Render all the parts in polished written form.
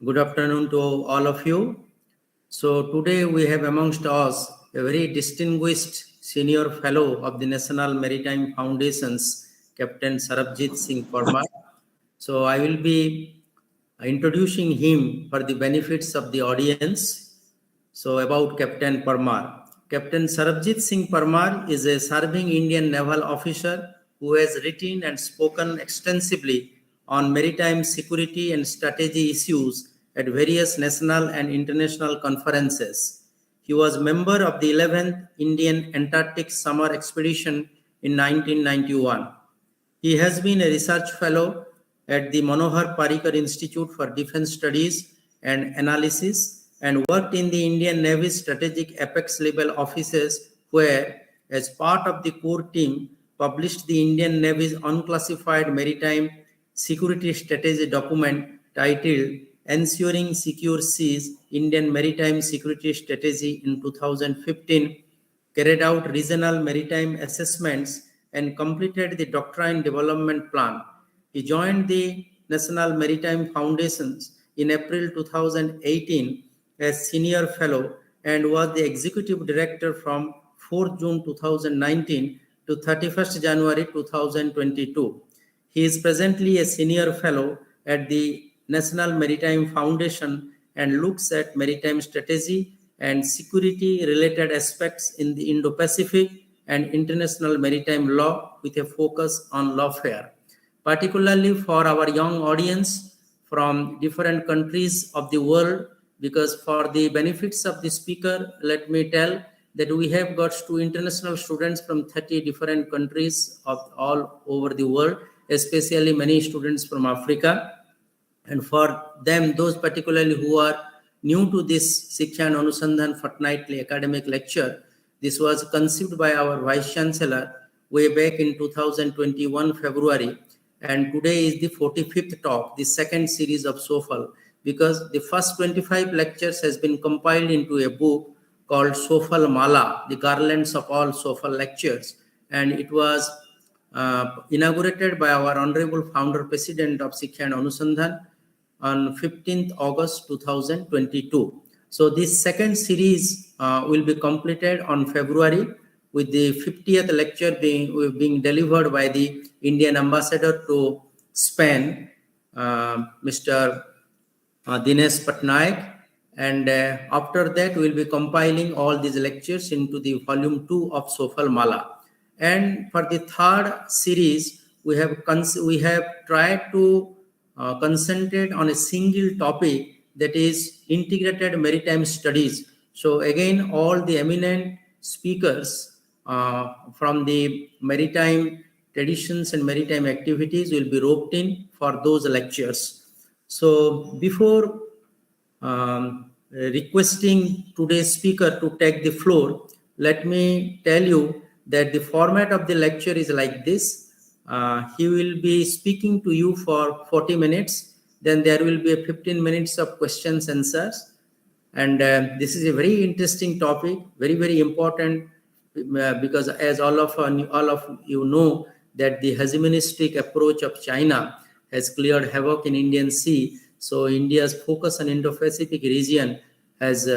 Good afternoon to all of you. So today we have amongst us a very distinguished senior fellow of the National Maritime Foundations, Captain Sarabjit Singh Parmar. So I will be introducing him for the benefits of the audience. So about Captain Parmar. Captain Sarabjit Singh Parmar is a serving Indian naval officer who has written and spoken extensively on maritime security and strategy issues at various national and international conferences. He was member of the 11th Indian Antarctic Summer Expedition in 1991. He has been a research fellow at the Manohar Parrikar Institute for Defense Studies and Analysis and worked in the Indian Navy's strategic apex level offices where, as part of the core team, published the Indian Navy's unclassified maritime security strategy document titled Ensuring Secure Seas Indian Maritime Security Strategy in 2015, carried out regional maritime assessments and completed the Doctrine Development Plan. He joined the National Maritime Foundations in April 2018 as Senior Fellow and was the Executive Director from 4 June 2019 to 31st January 2022. He is presently a Senior Fellow at the National Maritime Foundation and looks at maritime strategy and security-related aspects in the Indo-Pacific and international maritime law with a focus on lawfare. Particularly for our young audience from different countries of the world, because for the benefits of the speaker, let me tell that we have got two international students from 30 different countries of all over the world, especially many students from Africa. And for them, those particularly who are new to this Siksha and Anusandhan fortnightly academic lecture, this was conceived by our Vice Chancellor way back in 2021 February. And today is the 45th talk, the second series of SOAFAL, because the first 25 lectures has been compiled into a book called SOAFAL Mala, the Garlands of All SOAFAL Lectures. And it was inaugurated by our Honorable Founder President of Siksha and Anusandhan on 15th August 2022. So this second series will be completed on February with the 50th lecture being delivered by the Indian Ambassador to Spain, Mr. Dinesh Patnaik. And after that, we'll be compiling all these lectures into the volume 2 of SOAFAL Mala. And for the third series, we have tried to concentrate on a single topic, that is integrated maritime studies. So again, all the eminent speakers from the maritime traditions and maritime activities will be roped in for those lectures. So before requesting today's speaker to take the floor, let me tell you that the format of the lecture is like this. He will be speaking to you for 40 minutes. Then there will be 15 minutes of questions and answers. And this is a very interesting topic, very, very important, because as all of you know, that the hegemonistic approach of China has cleared havoc in Indian Sea. So India's focus on Indo-Pacific region has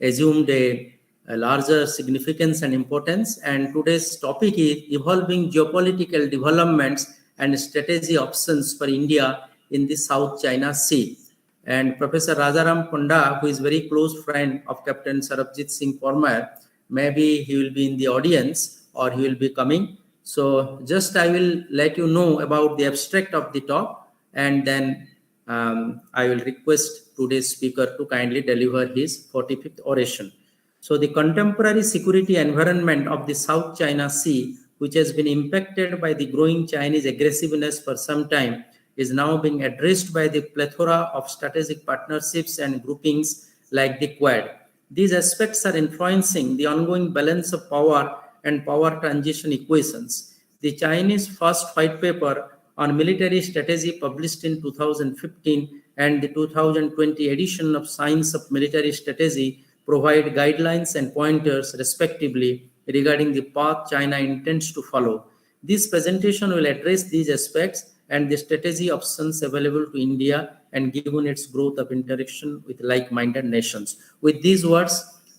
assumed a larger significance and importance. And today's topic is evolving geopolitical developments and strategy options for India in the South China Sea. And Professor Rajaram Panda, who is very close friend of Captain Sarabjit Singh Parmar, maybe he will be in the audience or he will be coming. So just I will let you know about the abstract of the talk, and then I will request today's speaker to kindly deliver his 45th oration. So the contemporary security environment of the South China Sea, which has been impacted by the growing Chinese aggressiveness for some time, is now being addressed by the plethora of strategic partnerships and groupings like the Quad. These aspects are influencing the ongoing balance of power and power transition equations. The Chinese first white paper on military strategy, published in 2015, and the 2020 edition of Science of Military Strategy provide guidelines and pointers respectively regarding the path China intends to follow. This presentation will address these aspects and the strategy options available to India, and given its growth of interaction with like-minded nations. With these words,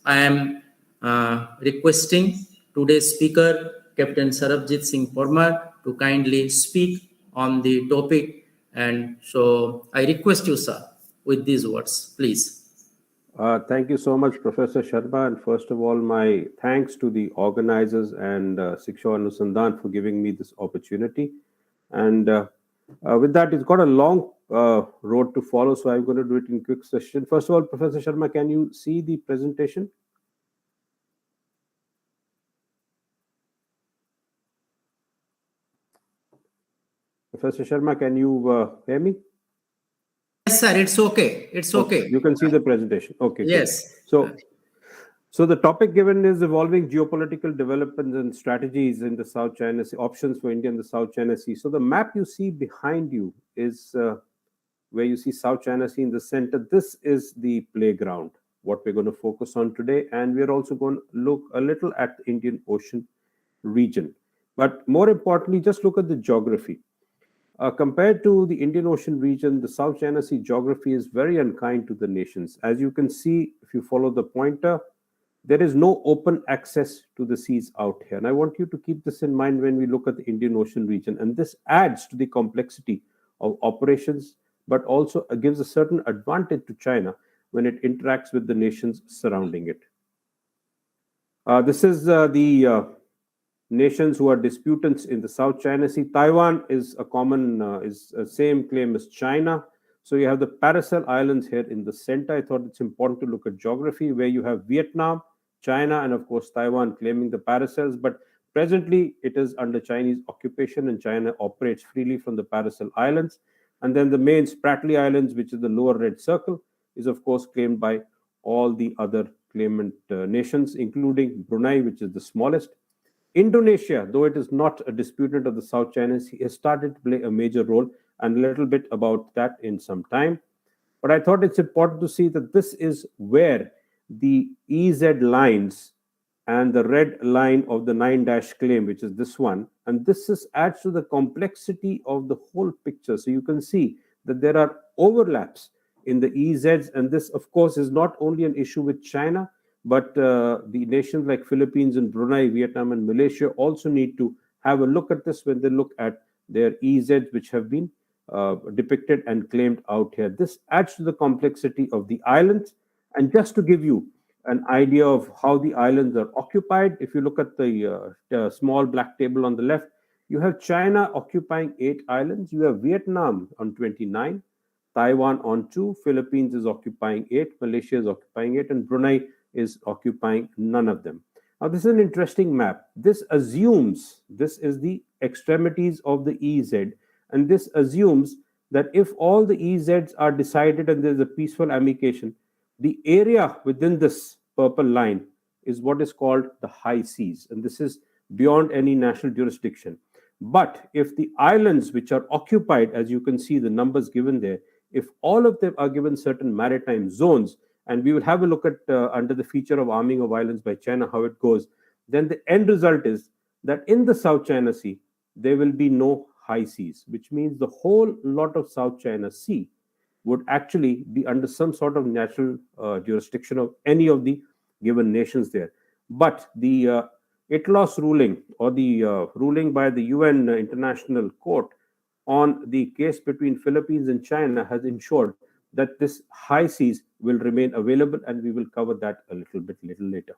I am requesting today's speaker, Captain Sarabjit Singh Parmar, to kindly speak on the topic. And so I request you, sir, with these words, please. Thank you so much, Professor Sharma. And first of all, my thanks to the organizers and Siksha Anusandhan for giving me this opportunity. And with that, it's got a long road to follow, so I'm going to do it in quick session. First of all, Professor Sharma, can you see the presentation? Professor Sharma, can you hear me? Yes, sir. It's okay. It's okay. You can see the presentation. Okay. Yes. Good. So the topic given is evolving geopolitical developments and strategies in the South China Sea, options for India in the South China Sea. So the map you see behind you is where you see South China Sea in the center. This is the playground, what we're going to focus on today. And we're also going to look a little at the Indian Ocean region. But more importantly, just look at the geography. Compared to the Indian Ocean region, the South China Sea geography is very unkind to the nations. As you can see, if you follow the pointer, there is no open access to the seas out here. And I want you to keep this in mind when we look at the Indian Ocean region. And this adds to the complexity of operations, but also gives a certain advantage to China when it interacts with the nations surrounding it. This is the nations who are disputants in the South China Sea. Taiwan is a common, is a same claim as China. So you have the Paracel Islands here in the center. I thought it's important to look at geography, where you have Vietnam, China, and of course Taiwan claiming the Paracels. But presently it is under Chinese occupation, and China operates freely from the Paracel Islands. And then the main Spratly Islands, which is the lower red circle, is of course claimed by all the other claimant nations, including Brunei, which is the smallest. Indonesia, though it is not a disputant of the South China Sea, has started to play a major role, and a little bit about that in some time. But I thought it's important to see that this is where the EZ lines and the red line of the 9- claim, which is this one, and this adds to the complexity of the whole picture. So you can see that there are overlaps in the EZs, and this, of course, is not only an issue with China, but the nations like Philippines and Brunei, Vietnam and Malaysia also need to have a look at this when they look at their EZs, which have been depicted and claimed out here. This adds to the complexity of the islands. And just to give you an idea of how the islands are occupied, if you look at the small black table on the left, you have China occupying 8 islands. You have Vietnam on 29, Taiwan on 2, Philippines is occupying 8, Malaysia is occupying 8, and Brunei is occupying none of them. Now, this is an interesting map. This assumes, this is the extremities of the EZ, and this assumes that if all the EZs are decided and there's a peaceful amikation, the area within this purple line is what is called the high seas, and this is beyond any national jurisdiction. But if the islands which are occupied, as you can see the numbers given there, if all of them are given certain maritime zones, and we will have a look at under the feature of arming of islands by China how it goes, then the end result is that in the South China Sea there will be no high seas, which means the whole lot of South China Sea would actually be under some sort of natural jurisdiction of any of the given nations there. But the ITLOS ruling, or the ruling by the UN International Court on the case between Philippines and China, has ensured that this high seas will remain available, and we will cover that a little later.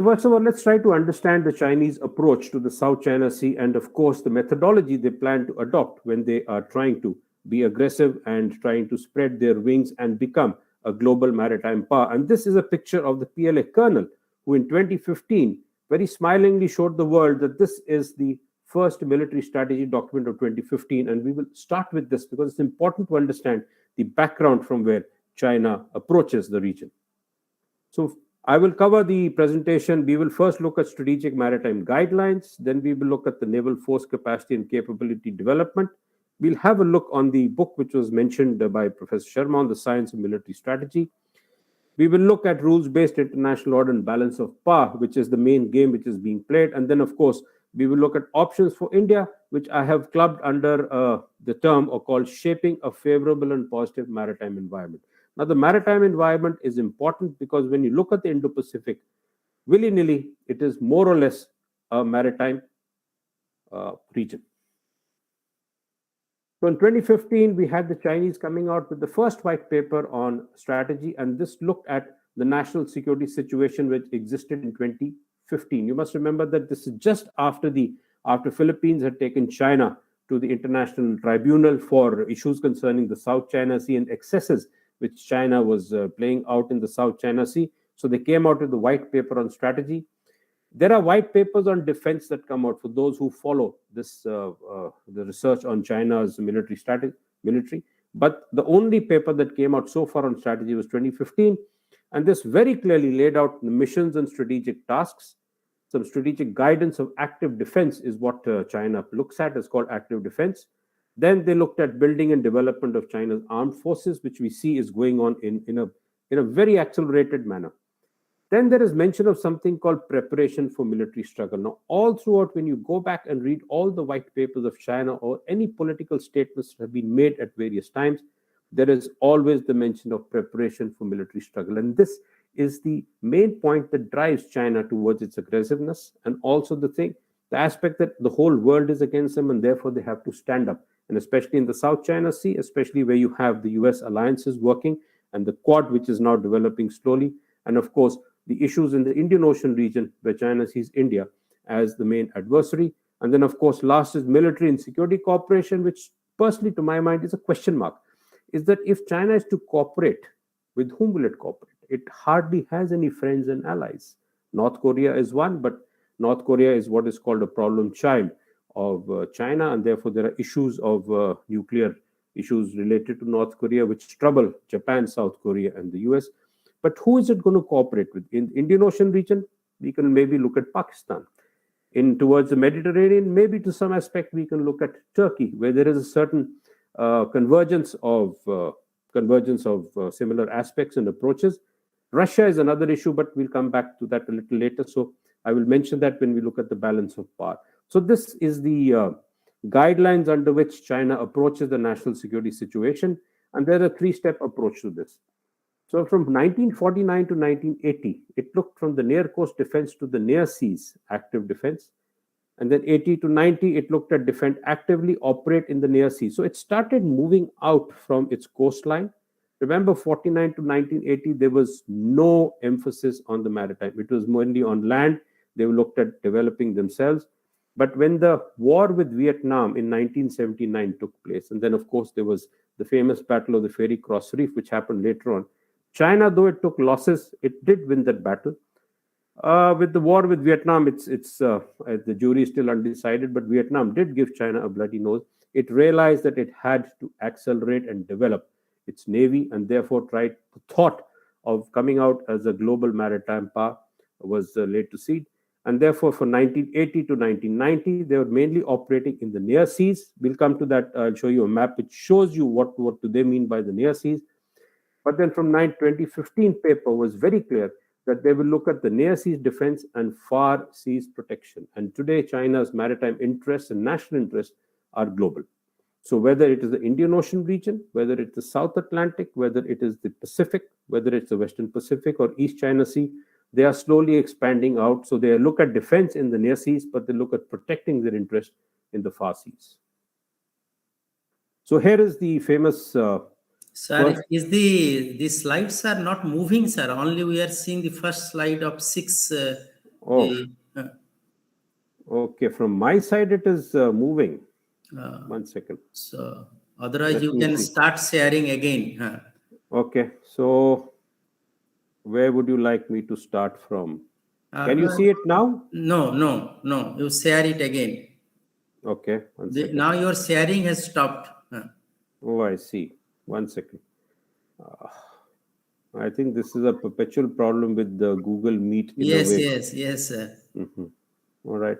First of all, let's try to understand the Chinese approach to the South China Sea, and of course the methodology they plan to adopt when they are trying to be aggressive and trying to spread their wings and become a global maritime power. And this is a picture of the PLA colonel, who in 2015 very smilingly showed the world that this is the first military strategy document of 2015. And we will start with this because it's important to understand the background from where China approaches the region. So I will cover the presentation. We will first look at strategic maritime guidelines. Then we will look at the naval force capacity and capability development. We'll have a look on the book which was mentioned by Professor Sharma on the science of military strategy. We will look at rules-based international order and balance of power, which is the main game which is being played. And then, of course, We will look at options for India, which I have clubbed under the term or called shaping a favorable and positive maritime environment. Now, the maritime environment is important because when you look at the Indo-Pacific, willy-nilly, it is more or less a maritime region. So in 2015, we had the Chinese coming out with the first white paper on strategy, and this looked at the national security situation which existed in 2015. You must remember that this is just after Philippines had taken China to the International Tribunal for issues concerning the South China Sea and excesses which China was playing out in the South China Sea. So they came out with the white paper on strategy. There are white papers on defense that come out for those who follow this, the research on China's military strategy. But the only paper that came out so far on strategy was 2015. And this very clearly laid out the missions and strategic tasks. Some strategic guidance of active defense is what China looks at. It's called active defense. Then they looked at building and development of China's armed forces, which we see is going on in a very accelerated manner. Then there is mention of something called preparation for military struggle. Now, all throughout, when you go back and read all the white papers of China or any political statements that have been made at various times, there is always the mention of preparation for military struggle. And this is the main point that drives China towards its aggressiveness, and also the aspect that the whole world is against them and therefore they have to stand up. And especially in the South China Sea, especially where you have the US alliances working and the Quad, which is now developing slowly. And of course, the issues in the Indian Ocean region where China sees India as the main adversary. And then, of course, last is military and security cooperation, which personally, to my mind, is a question mark. Is that if China is to cooperate, with whom will it cooperate? It hardly has any friends and allies. North Korea is one, but North Korea is what is called a problem child of China, and therefore there are issues of nuclear issues related to North Korea, which trouble Japan, South Korea, and the US. But who is it going to cooperate with? In the Indian Ocean region, we can maybe look at Pakistan. Towards the Mediterranean, maybe to some aspect, we can look at Turkey, where there is a certain convergence of similar aspects and approaches. Russia is another issue, but we'll come back to that a little later. So I will mention that when we look at the balance of power. So this is the guidelines under which China approaches the national security situation. And there's a three-step approach to this. So from 1949 to 1980, it looked from the near coast defense to the near seas, active defense. And then 80 to 90, it looked at defend actively, operate in the near sea. So it started moving out from its coastline. Remember, 49 to 1980, there was no emphasis on the maritime. It was mainly on land. They looked at developing themselves. But when the war with Vietnam in 1979 took place, and then, of course, there was the famous Battle of the Ferry Cross Reef, which happened later on, China, though it took losses, it did win that battle. With the war with Vietnam, the jury is still undecided, but Vietnam did give China a bloody nose. It realized that it had to accelerate and develop its navy, and therefore the thought of coming out as a global maritime power was laid to seed. And therefore, from 1980 to 1990, they were mainly operating in the near seas. We'll come to that. I'll show you a map which shows you what do they mean by the near seas. But then from 2015 paper was very clear that they will look at the near seas defense and far seas protection. And today, China's maritime interests and national interests are global. So whether it is the Indian Ocean region, whether it's the South Atlantic, whether it is the Pacific, whether it's the Western Pacific or East China Sea, they are slowly expanding out. So they look at defense in the near seas, but they look at protecting their interest in the far seas. So here is the famous... Sir, the slides are not moving, sir. Only we are seeing the first slide of 6. Okay, from my side it is moving. 1 second. So otherwise you can start sharing again. Okay, so where would you like me to start from? Can you see it now? No. You share it again. Okay, 1 second. Now your sharing has stopped. Oh, I see. 1 second. I think this is a perpetual problem with the Google Meet. Yes, sir. Mm-hmm. All right.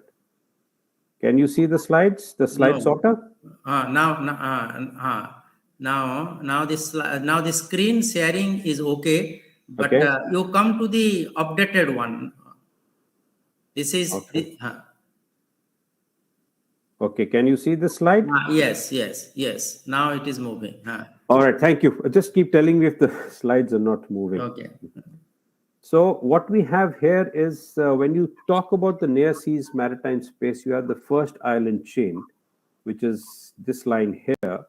Can you see the slides? The slide sorter? Now the screen sharing is okay, but you come to the updated one. This is okay. Okay, can you see the slide? Yes. Now it is moving. All right, thank you. Just keep telling me if the slides are not moving. Okay. So what we have here is when you talk about the near seas maritime space, you have the first island chain, which is this line here,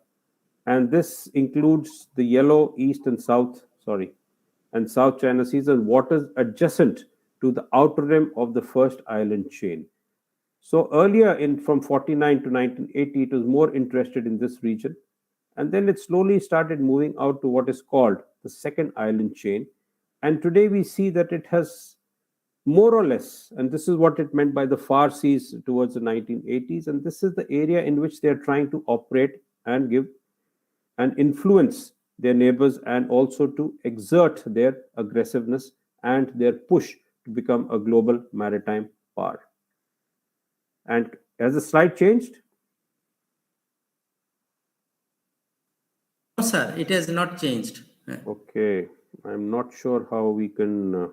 and this includes the yellow east and south, and South China Seas and waters adjacent to the outer rim of the first island chain. So earlier in from 49 to 1980, it was more interested in this region, and then it slowly started moving out to what is called the second island chain. And today we see that it has more or less, and this is what it meant by the far seas towards the 1980s, and this is the area in which they are trying to operate and give and influence their neighbors and also to exert their aggressiveness and their push to become a global maritime power. And has the slide changed? No, sir, it has not changed. Okay, I'm not sure how we can.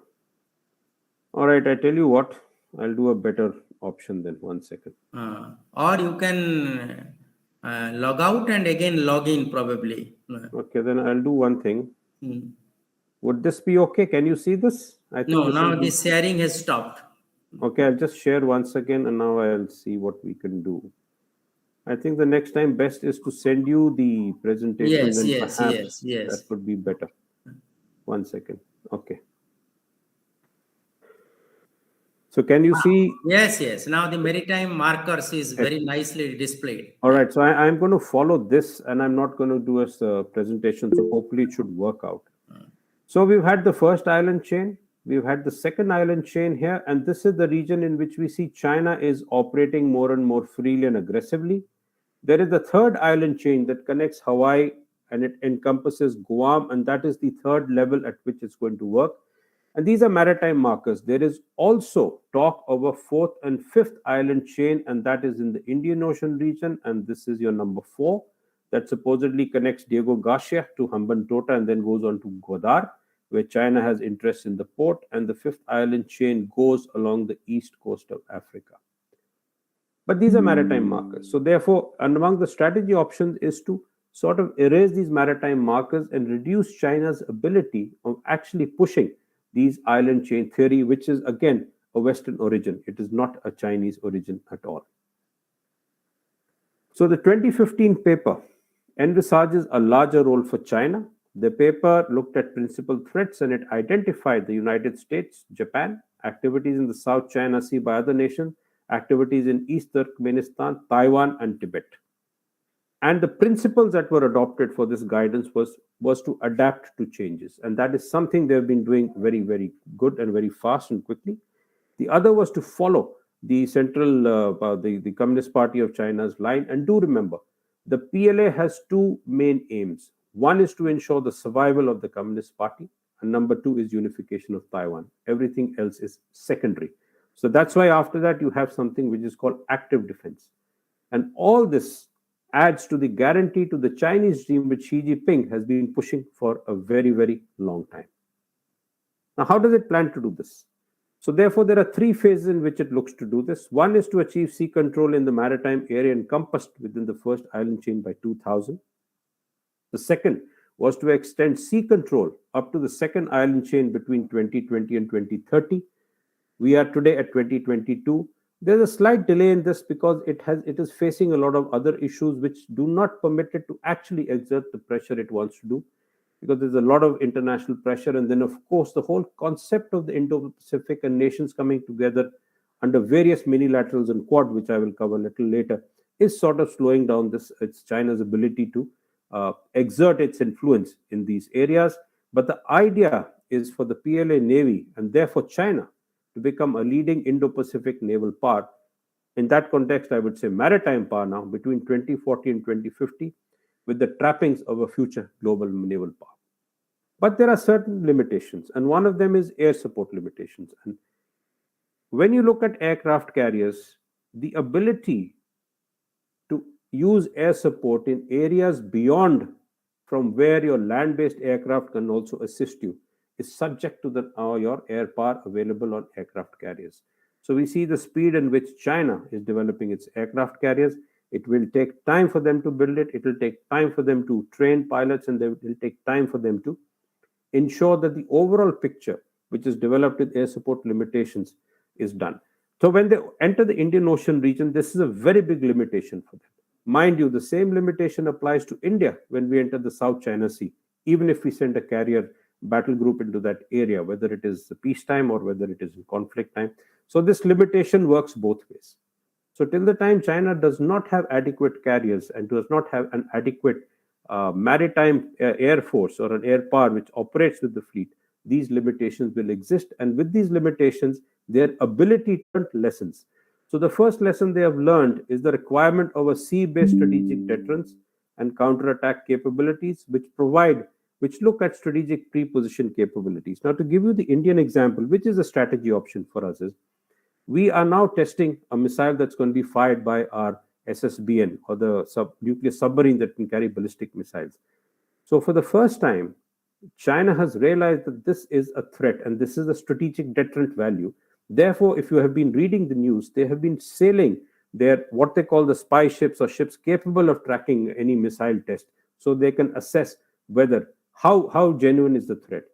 All right, I tell you what, I'll do a better option then. 1 second. Or you can log out and again log in probably. Okay, then I'll do one thing. Hmm. Would this be okay? Can you see this? I think No, this now this sharing has stopped. Okay, I'll just share once again and now I'll see what we can do. I think the next time best is to send you the presentation. Yes. That would be better. 1 second. Okay. So can you see? Yes. Now the maritime markers is very nicely displayed. All right. So I'm going to follow this and I'm not going to do a presentation. So hopefully it should work out. So we've had the first island chain. We've had the second island chain here. And this is the region in which we see China is operating more and more freely and aggressively. There is the third island chain that connects Hawaii and it encompasses Guam. And that is the third level at which it's going to work. And these are maritime markers. There is also talk of a fourth and fifth island chain, and that is in the Indian Ocean region. And this is your number 4 that supposedly connects Diego Garcia to Hambantota and then goes on to Gwadar, where China has interest in the port. And the fifth island chain goes along the east coast of Africa. But these are maritime markers. So therefore, among the strategy options is to sort of erase these maritime markers and reduce China's ability of actually pushing these island chain theory, which is again a Western origin. It is not a Chinese origin at all. So the 2015 paper envisages a larger role for China. The paper looked at principal threats and it identified the United States, Japan, activities in the South China Sea by other nations, activities in East Turkmenistan, Taiwan, and Tibet. And the principles that were adopted for this guidance was to adapt to changes. And that is something they've been doing very, very good and very fast and quickly. The other was to follow the the Communist Party of China's line. And do remember, the PLA has two main aims. One is to ensure the survival of the Communist Party. And number 2 is unification of Taiwan. Everything else is secondary. So that's why after that, you have something which is called active defense. And all this adds to the guarantee to the Chinese dream which Xi Jinping has been pushing for a very, very long time. Now, how does it plan to do this? So therefore, there are 3 phases in which it looks to do this. One is to achieve sea control in the maritime area encompassed within the first island chain by 2000. The second was to extend sea control up to the second island chain between 2020 and 2030. We are today at 2022. There's a slight delay in this because it is facing a lot of other issues which do not permit it to actually exert the pressure it wants to do, because there's a lot of international pressure. And then, of course, the whole concept of the Indo-Pacific and nations coming together under various minilaterals and Quad, which I will cover a little later, is sort of slowing down it's China's ability to exert its influence in these areas. But the idea is for the PLA Navy and therefore China to become a leading Indo-Pacific naval power. In that context, I would say maritime power now between 2040 and 2050 with the trappings of a future global naval power. But there are certain limitations, and one of them is air support limitations. And when you look at aircraft carriers, the ability to use air support in areas beyond from where your land-based aircraft can also assist you is subject to your air power available on aircraft carriers. So we see the speed in which China is developing its aircraft carriers. It will take time for them to build it. It will take time for them to train pilots, and it will take time for them to ensure that the overall picture, which is developed with air support limitations, is done. So when they enter the Indian Ocean region, this is a very big limitation for them. Mind you, the same limitation applies to India when we enter the South China Sea, even if we send a carrier battle group into that area, whether it is peacetime or whether it is in conflict time. So this limitation works both ways. So till the time China does not have adequate carriers and does not have an adequate maritime air force or an air power which operates with the fleet, these limitations will exist. And with these limitations, their ability to lessons. So the first lesson they have learned is the requirement of a sea-based strategic deterrence and counterattack capabilities, which look at strategic pre-position capabilities. Now, to give you the Indian example, which is a strategy option for us, is we are now testing a missile that's going to be fired by our SSBN, or the nuclear submarine that can carry ballistic missiles. So for the first time, China has realized that this is a threat and this is a strategic deterrent value. Therefore, if you have been reading the news, they have been sailing their what they call the spy ships, or ships capable of tracking any missile test, so they can assess whether how genuine is the threat.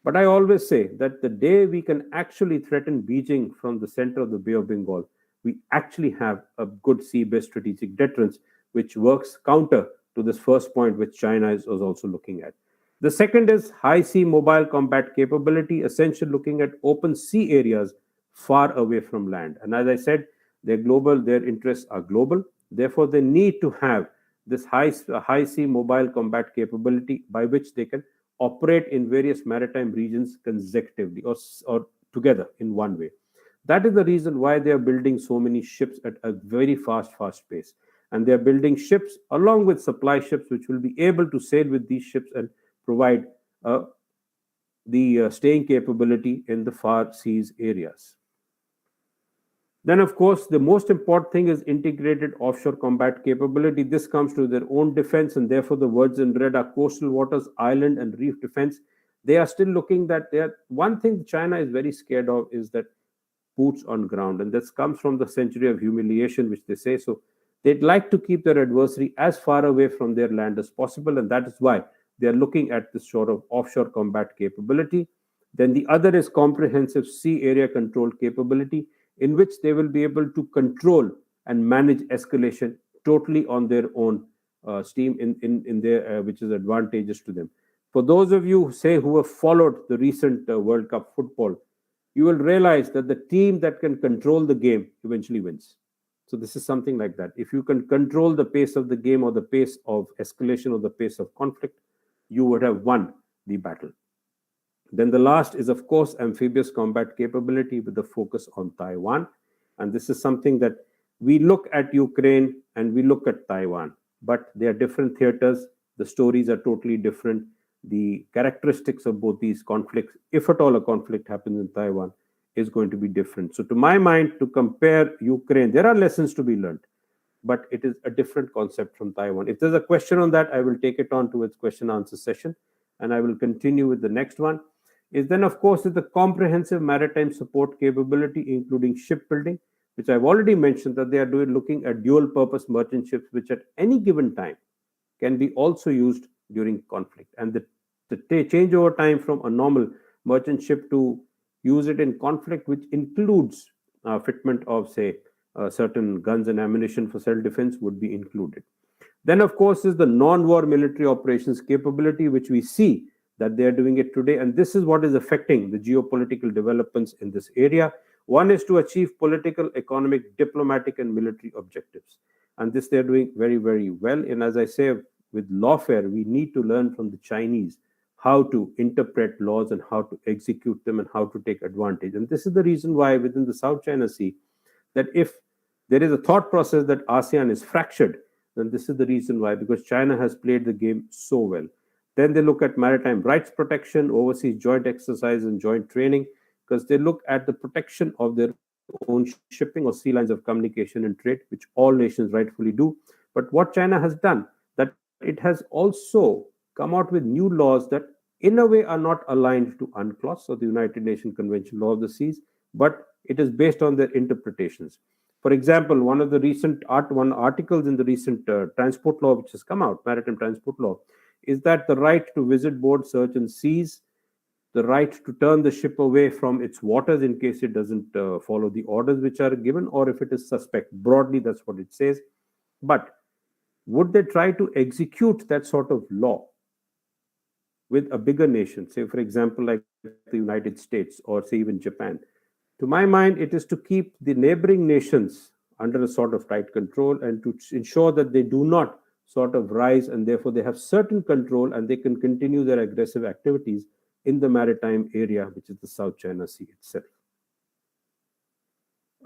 But I always say that the day we can actually threaten Beijing from the center of the Bay of Bengal, we actually have a good sea-based strategic deterrence, which works counter to this first point, which China is also looking at. The second is high sea mobile combat capability, essentially looking at open sea areas far away from land. And as I said, their interests are global. Therefore, they need to have this high sea mobile combat capability by which they can operate in various maritime regions consecutively or together in one way. That is the reason why they are building so many ships at a very fast pace. And they are building ships along with supply ships, which will be able to sail with these ships and provide the staying capability in the far seas areas. Then, of course, the most important thing is integrated offshore combat capability. This comes to their own defense, and therefore the words in red are coastal waters, island, and reef defense. They are still looking that one thing China is very scared of is that boots on ground, and this comes from the century of humiliation, which they say. So they'd like to keep their adversary as far away from their land as possible, and that is why they are looking at this sort of offshore combat capability. Then the other is comprehensive sea area control capability, in which they will be able to control and manage escalation totally on their own steam in their which is advantageous to them. For those of you who have followed the recent World Cup football, you will realize that the team that can control the game eventually wins. So this is something like that. If you can control the pace of the game or the pace of escalation or the pace of conflict, you would have won the battle. Then the last is, of course, amphibious combat capability with the focus on Taiwan. And this is something that we look at Ukraine and we look at Taiwan, but they are different theaters. The stories are totally different. The characteristics of both these conflicts, if at all a conflict happens in Taiwan, is going to be different. So to my mind, to compare Ukraine, there are lessons to be learned, but it is a different concept from Taiwan. If there's a question on that, I will take it on to its question answer session, and I will continue with the next one. Is then, of course, is the comprehensive maritime support capability, including shipbuilding, which I've already mentioned that they are looking at dual purpose merchant ships, which at any given time can be also used during conflict. And the change over time from a normal merchant ship to use it in conflict, which includes fitment of, say, certain guns and ammunition for self-defense, would be included. Then, of course, is the non-war military operations capability, which we see that they are doing it today. And this is what is affecting the geopolitical developments in this area. One is to achieve political, economic, diplomatic, and military objectives. And this they're doing very, very well. And as I say, with lawfare, we need to learn from the Chinese how to interpret laws and how to execute them and how to take advantage. And this is the reason why within the South China Sea, that if there is a thought process that ASEAN is fractured, then this is the reason why, because China has played the game so well. Then they look at maritime rights protection, overseas joint exercise and joint training, because they look at the protection of their own shipping or sea lines of communication and trade, which all nations rightfully do. But what China has done, that it has also come out with new laws that in a way are not aligned to UNCLOS or the United Nations Convention Law of the Seas, but it is based on their interpretations. For example, one of the recent articles in the recent transport law which has come out, maritime transport law, is that the right to visit, board, search, and seize, the right to turn the ship away from its waters in case it doesn't follow the orders which are given, or if it is suspect. Broadly, that's what it says. But would they try to execute that sort of law with a bigger nation, say, for example, like the United States or say even Japan? To my mind, it is to keep the neighboring nations under a sort of tight control and to ensure that they do not sort of rise, and therefore they have certain control and they can continue their aggressive activities in the maritime area, which is the South China Sea itself.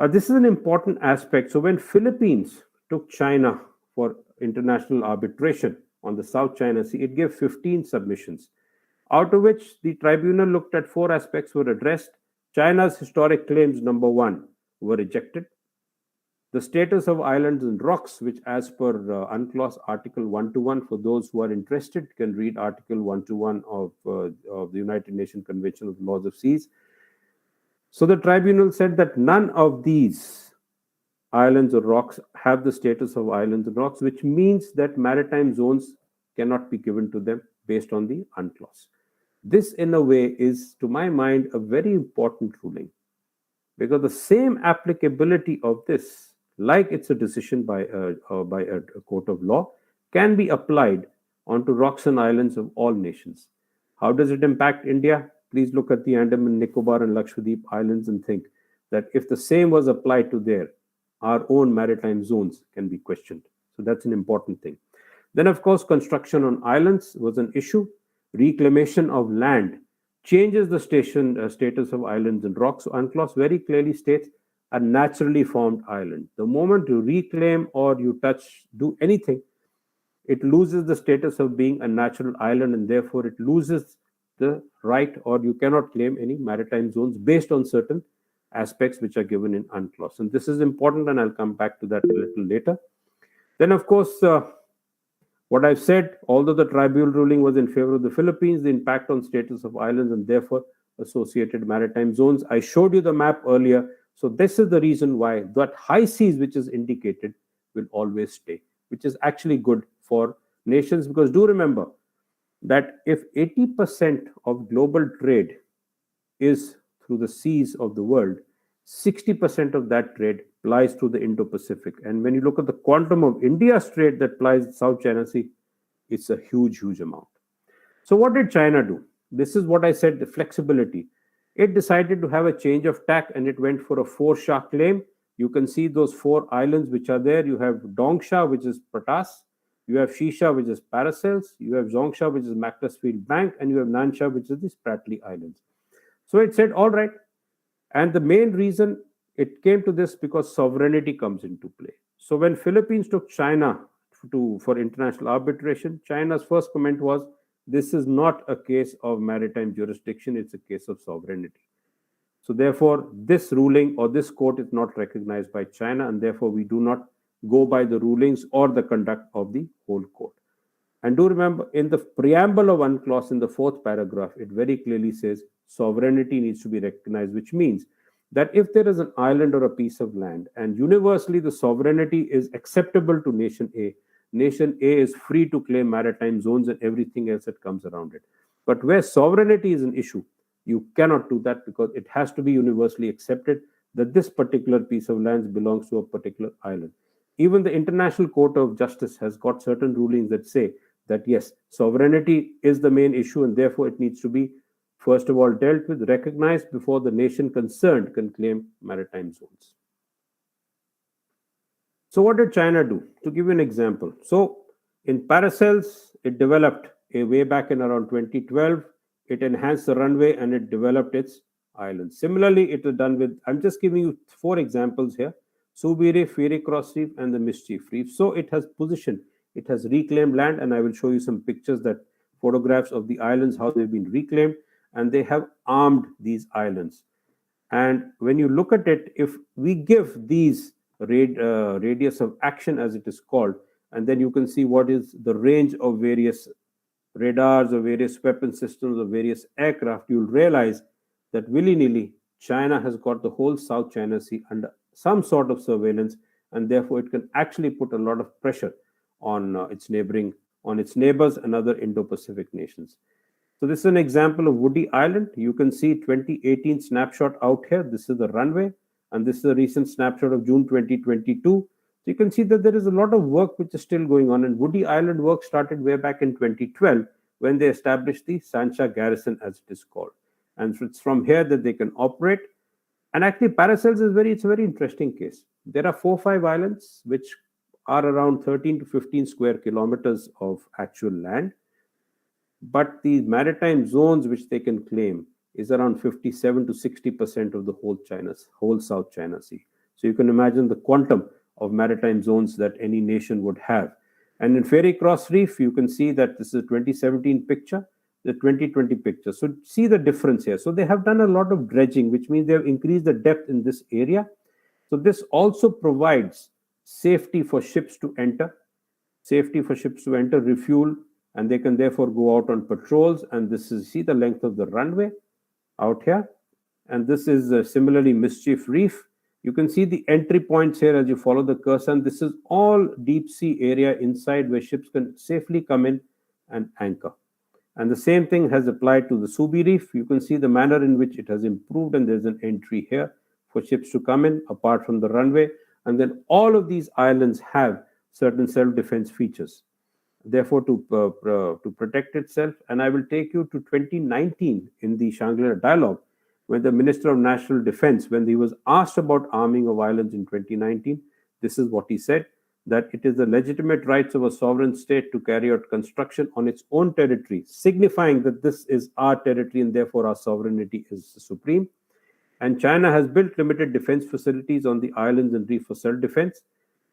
This is an important aspect. So when Philippines took China for international arbitration on the South China Sea, it gave 15 submissions, out of which the tribunal looked at 4 aspects were addressed. China's historic claims, number 1, were rejected. The status of islands and rocks, which as per UNCLOS Article 121, for those who are interested, can read Article 121 of the United Nations Convention of the Laws of Seas. So the tribunal said that none of these islands or rocks have the status of islands and rocks, which means that maritime zones cannot be given to them based on the UNCLOS. This, in a way, is, to my mind, a very important ruling, because the same applicability of this, like it's a decision by a court of law, can be applied onto rocks and islands of all nations. How does it impact India? Please look at the Andaman, Nicobar, and Lakshadweep Islands and think that if the same was applied to there, our own maritime zones can be questioned. So that's an important thing. Then, of course, construction on islands was an issue. Reclamation of land changes the status of islands and rocks. So UNCLOS very clearly states a naturally formed island. The moment you reclaim or you do anything, it loses the status of being a natural island, and therefore it loses the right, or you cannot claim any maritime zones based on certain aspects which are given in UNCLOS. And this is important, and I'll come back to that a little later. Then, of course, what I've said, although the tribunal ruling was in favor of the Philippines, the impact on status of islands and therefore associated maritime zones. I showed you the map earlier. So this is the reason why that high seas, which is indicated, will always stay, which is actually good for nations, because do remember that if 80% of global trade is through the seas of the world, 60% of that trade plies through the Indo-Pacific. And when you look at the quantum of India's trade that plies the South China Sea, it's a huge, huge amount. So what did China do? This is what I said, the flexibility. It decided to have a change of tack, and it went for a 4-sha claim. You can see those 4 islands which are there. You have Dongsha, which is Patas. You have Shisha, which is Paracels. You have Zongsha, which is Macclesfield Bank. And you have Nansha, which is the Spratly Islands. So it said, all right. And the main reason it came to this, because sovereignty comes into play. So when Philippines took China for international arbitration, China's first comment was, this is not a case of maritime jurisdiction, it's a case of sovereignty. So therefore, this ruling or this court is not recognized by China, and therefore we do not go by the rulings or the conduct of the whole court. And do remember, in the preamble of UNCLOS, in the 4th paragraph, it very clearly says sovereignty needs to be recognized, which means that if there is an island or a piece of land and universally the sovereignty is acceptable to nation A is free to claim maritime zones and everything else that comes around it. But where sovereignty is an issue, you cannot do that, because it has to be universally accepted that this particular piece of land belongs to a particular island. Even the International Court of Justice has got certain rulings that say that yes, sovereignty is the main issue, and therefore it needs to be first of all dealt with, recognized before the nation concerned can claim maritime zones. So what did China do? To give you an example, so in Paracels, it developed a way back in around 2012. It enhanced the runway and it developed its islands. Similarly, it was done with, I'm just giving you 4 examples here: Subi Reef, Ferry Cross Reef, and the Mischief Reef. So it has positioned, it has reclaimed land, and I will show you some pictures, that photographs of the islands, how they've been reclaimed, and they have armed these islands. And when you look at it, if we give these radius of action, as it is called, and then you can see what is the range of various radars or various weapon systems or various aircraft, you'll realize that willy-nilly China has got the whole South China Sea under some sort of surveillance, and therefore it can actually put a lot of pressure on its neighbors and other Indo-Pacific nations. So this is an example of Woody Island. You can see 2018 snapshot out here. This is the runway, and this is a recent snapshot of June 2022. So you can see that there is a lot of work which is still going on, and Woody Island work started way back in 2012 when they established the Sancha Garrison, as it is called. And so it's from here that they can operate. And actually, Paracels is it's a very interesting case. There are 4-5 islands which are around 13 to 15 square kilometers of actual land, but the maritime zones which they can claim is around 57 to 60% of the whole South China Sea. So you can imagine the quantum of maritime zones that any nation would have. And in Ferry Cross Reef, you can see that this is a 2017 picture, the 2020 picture. So see the difference here. So they have done a lot of dredging, which means they have increased the depth in this area. So this also provides safety for ships to enter, refuel, and they can therefore go out on patrols. And this is, see the length of the runway out here. And this is similarly Mischief Reef. You can see the entry points here as you follow the cursor. And this is all deep sea area inside where ships can safely come in and anchor. And the same thing has applied to the Subi Reef. You can see the manner in which it has improved, and there's an entry here for ships to come in apart from the runway. And then all of these islands have certain self-defense features, therefore to protect itself. And I will take you to 2019 in the ShangriLa Dialogue, when the Minister of National Defense, when he was asked about arming of islands in 2019, this is what he said, that it is the legitimate rights of a sovereign state to carry out construction on its own territory, signifying that this is our territory and therefore our sovereignty is supreme. And China has built limited defense facilities on the islands and reef for self-defense.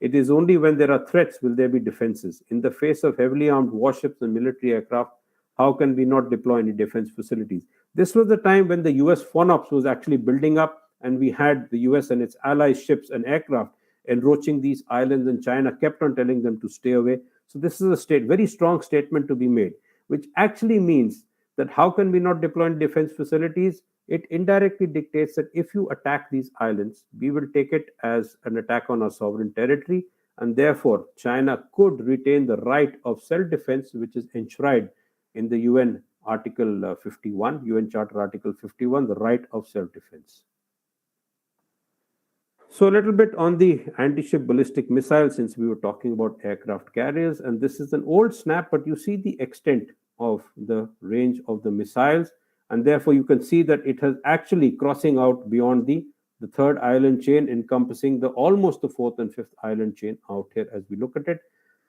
It is only when there are threats will there be defenses. In the face of heavily armed warships and military aircraft, how can we not deploy any defense facilities? This was the time when the US FONOPS was actually building up, and we had the US and its allies ships and aircraft encroaching these islands, and China kept on telling them to stay away. So this is a very strong statement to be made, which actually means that how can we not deploy defense facilities? It indirectly dictates that if you attack these islands, we will take it as an attack on our sovereign territory, and therefore China could retain the right of self-defense, which is enshrined in the UN Article 51, UN Charter Article 51, the right of self-defense. So a little bit on the anti-ship ballistic missile, since we were talking about aircraft carriers, and this is an old snap, but you see the extent of the range of the missiles, and therefore you can see that it has actually crossing out beyond the third island chain, encompassing almost the fourth and fifth island chain out here as we look at it.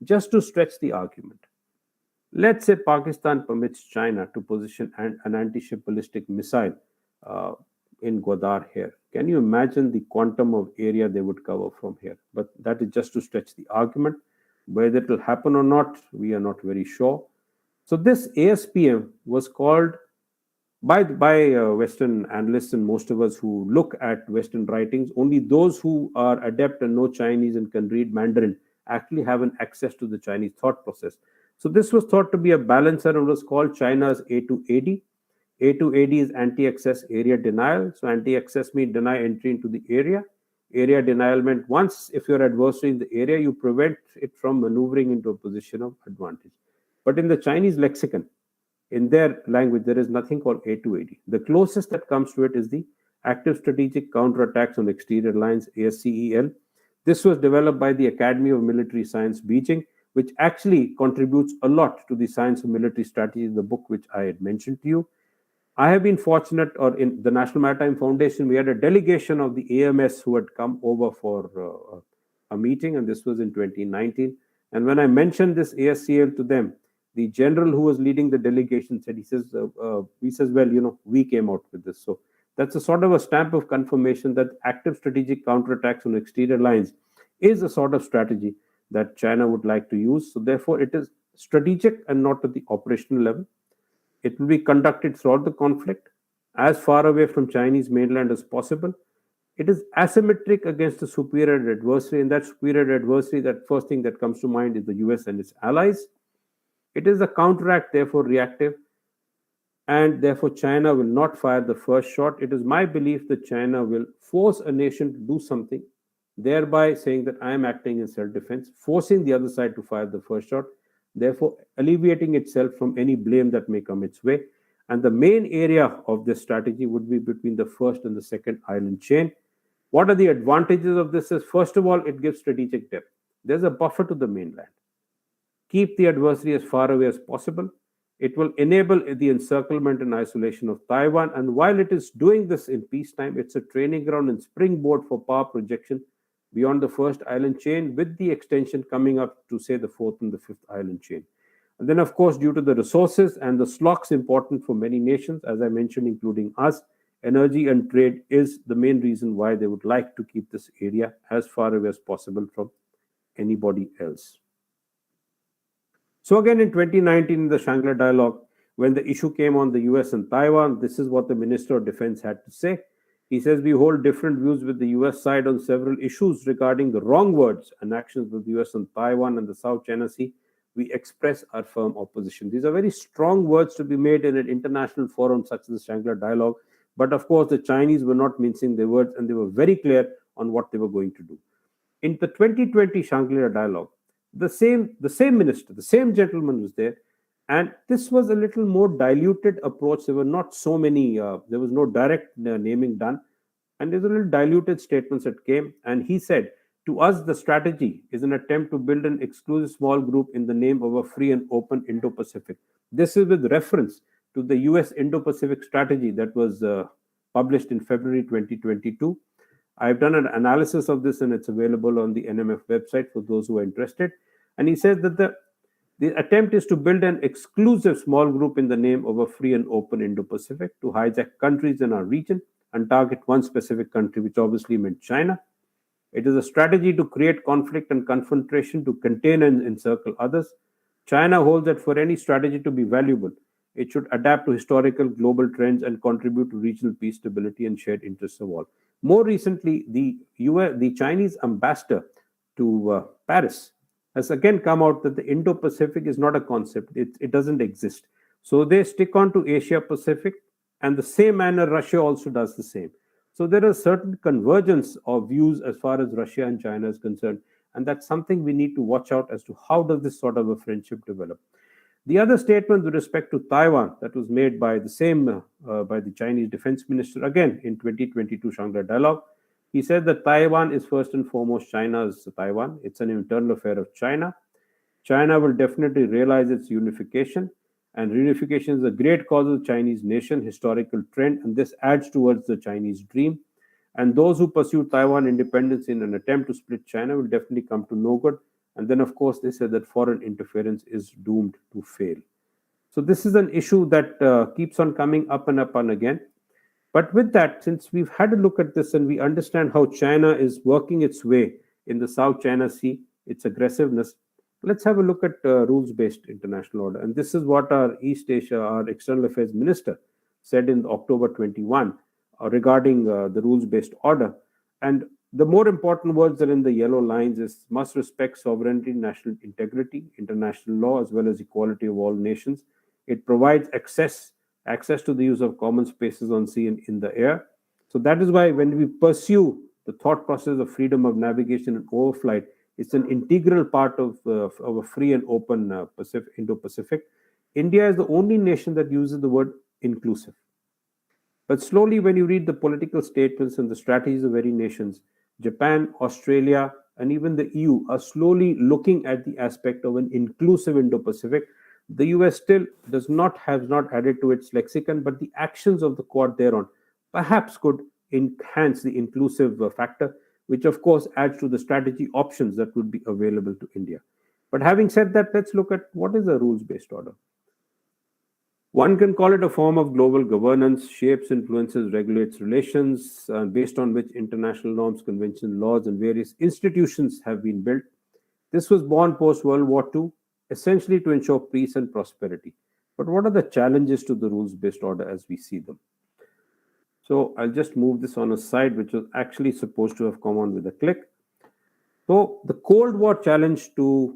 Just to stretch the argument, let's say Pakistan permits China to position an anti-ship ballistic missile in Gwadar here. Can you imagine the quantum of area they would cover from here? But that is just to stretch the argument. Whether it will happen or not, we are not very sure. So this ASPM was called by Western analysts and most of us who look at Western writings. Only those who are adept and know Chinese and can read Mandarin actually have an access to the Chinese thought process. So this was thought to be a balancer and was called China's A2AD. A2AD is anti-access area denial. So anti-access means deny entry into the area. Area denial meant once if your adversary in the area, you prevent it from maneuvering into a position of advantage. But in the Chinese lexicon, in their language, there is nothing called A2AD. The closest that comes to it is the Active Strategic Counterattacks on Exterior Lines, ASCEL. This was developed by the Academy of Military Science, Beijing, which actually contributes a lot to the science of military strategy, the book which I had mentioned to you. I have been fortunate, or in the National Maritime Foundation, we had a delegation of the AMS who had come over for a meeting, and this was in 2019. And when I mentioned this ASCL to them, the general who was leading the delegation said, he says, well, we came out with this. So that's a sort of a stamp of confirmation that active strategic counterattacks on exterior lines is a sort of strategy that China would like to use. So therefore, it is strategic and not at the operational level. It will be conducted throughout the conflict, as far away from Chinese mainland as possible. It is asymmetric against the superior adversary, and that superior adversary, that first thing that comes to mind is the US and its allies. It is a counteract, therefore reactive, and therefore China will not fire the first shot. It is my belief that China will force a nation to do something thereby saying that I am acting in self-defense, forcing the other side to fire the first shot, therefore alleviating itself from any blame that may come its way. And the main area of this strategy would be between the first and the second island chain. What are the advantages of this? Is first of all, it gives strategic depth. There's a buffer to the mainland. Keep the adversary as far away as possible. It will enable the encirclement and isolation of Taiwan. And while it is doing this in peacetime, it's a training ground and springboard for power projection beyond the first island chain, with the extension coming up to, say, the fourth and the fifth island chain. And then, of course, due to the resources and the slots important for many nations, as I mentioned, including us, energy and trade is the main reason why they would like to keep this area as far away as possible from anybody else. So again, in 2019, in the ShangriLa Dialogue, when the issue came on the US and Taiwan, this is what the Minister of Defense had to say. He says, we hold different views with the US side on several issues regarding the wrong words and actions of the US on Taiwan and the South China Sea. We express our firm opposition. These are very strong words to be made in an international forum such as the ShangriLa Dialogue. But of course, the Chinese were not mincing their words, and they were very clear on what they were going to do. In the 2020 ShangriLa Dialogue, the same minister, the same gentleman was there, and this was a little more diluted approach. There were not so many, there was no direct naming done, and there's a little diluted statements that came, and he said, to us, the strategy is an attempt to build an exclusive small group in the name of a free and open Indo-Pacific. This is with reference to the US Indo-Pacific Strategy that was published in February 2022. I've done an analysis of this, and it's available on the NMF website for those who are interested. And he says that the attempt is to build an exclusive small group in the name of a free and open Indo-Pacific to hijack countries in our region and target one specific country, which obviously meant China. It is a strategy to create conflict and confrontation, to contain and encircle others. China holds that for any strategy to be valuable, it should adapt to historical global trends and contribute to regional peace, stability, and shared interests of all. More recently, the Chinese ambassador to Paris has again come out that the Indo-Pacific is not a concept. It doesn't exist. So they stick on to Asia-Pacific, and the same manner Russia also does the same. So there is certain convergence of views as far as Russia and China is concerned, and that's something we need to watch out as to how does this sort of a friendship develop. The other statement with respect to Taiwan that was made by by the Chinese defense minister, again in 2022 ShangriLa Dialogue, he said that Taiwan is first and foremost China's Taiwan. It's an internal affair of China. China will definitely realize its unification, and reunification is a great cause of the Chinese nation, historical trend, and this adds towards the Chinese dream. And those who pursue Taiwan independence in an attempt to split China will definitely come to no good. And then, of course, they said that foreign interference is doomed to fail. So this is an issue that keeps on coming up and up and again. But with that, since we've had a look at this and we understand how China is working its way in the South China Sea, its aggressiveness, let's have a look at rules-based international order. And this is what our East Asia, our External Affairs Minister said in October 21 regarding the rules-based order. And the more important words that are in the yellow lines is must respect sovereignty, national integrity, international law, as well as equality of all nations. It provides access to the use of common spaces on sea and in the air. So that is why when we pursue the thought process of freedom of navigation and overflight, it's an integral part of a free and open Indo-Pacific. India is the only nation that uses the word inclusive. But slowly, when you read the political statements and the strategies of very nations, Japan, Australia, and even the EU are slowly looking at the aspect of an inclusive Indo-Pacific. The US still has not added to its lexicon, but the actions of the Quad thereon perhaps could enhance the inclusive factor, which of course adds to the strategy options that would be available to India. But having said that, let's look at what is a rules-based order. One can call it a form of global governance, shapes, influences, regulates relations, based on which international norms, conventions, laws, and various institutions have been built. This was born post-World War II, essentially to ensure peace and prosperity. But what are the challenges to the rules-based order as we see them? So I'll just move this on a side, which was actually supposed to have come on with a click. So the Cold War challenge to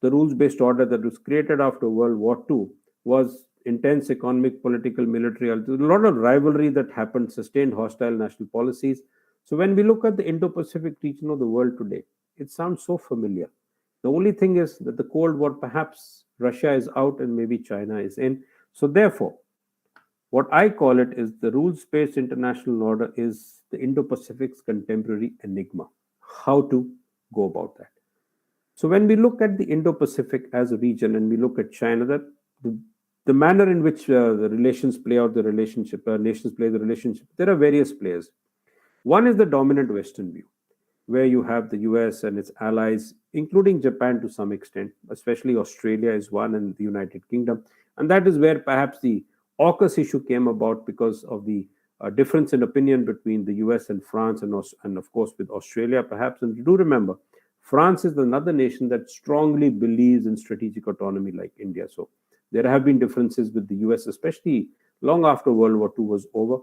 the rules-based order that was created after World War II was intense economic, political, military, a lot of rivalry that happened, sustained hostile national policies. So when we look at the Indo-Pacific region of the world today, it sounds so familiar. The only thing is that the Cold War, perhaps Russia is out and maybe China is in. So therefore, what I call it is the rules-based international order is the Indo-Pacific's contemporary enigma. How to go about that? So when we look at the Indo-Pacific as a region and we look at China, that the manner in which the relations play out the relationship, nations play the relationship, there are various players. One is the dominant Western view, where you have the US and its allies, including Japan to some extent, especially Australia is one, and the United Kingdom. And that is where perhaps the AUKUS issue came about because of the difference in opinion between the US and France, and of course with Australia perhaps. And you do remember, France is another nation that strongly believes in strategic autonomy like India. So there have been differences with the US, especially long after World War II was over.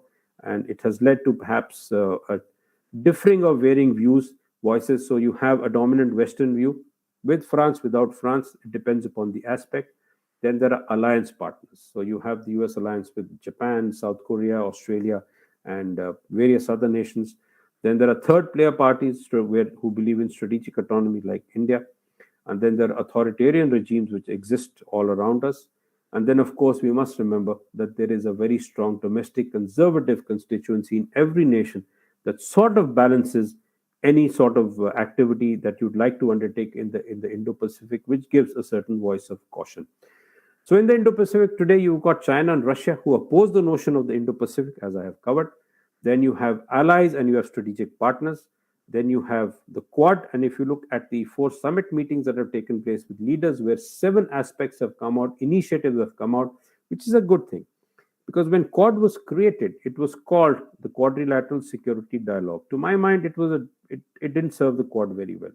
And it has led to perhaps a differing of varying views, voices. So you have a dominant Western view with France, without France, it depends upon the aspect. Then there are alliance partners. So you have the US alliance with Japan, South Korea, Australia, and various other nations. Then there are third player parties who believe in strategic autonomy like India. And then there are authoritarian regimes which exist all around us. And then, of course, we must remember that there is a very strong domestic conservative constituency in every nation that sort of balances any sort of activity that you'd like to undertake in the Indo-Pacific, which gives a certain voice of caution. So in the Indo-Pacific today, you've got China and Russia who oppose the notion of the Indo-Pacific, as I have covered. Then you have allies and you have strategic partners. Then you have the Quad. And if you look at the 4 summit meetings that have taken place with leaders, where 7 aspects have come out, initiatives have come out, which is a good thing. Because when Quad was created, it was called the Quadrilateral Security Dialogue. To my mind, it didn't serve the Quad very well.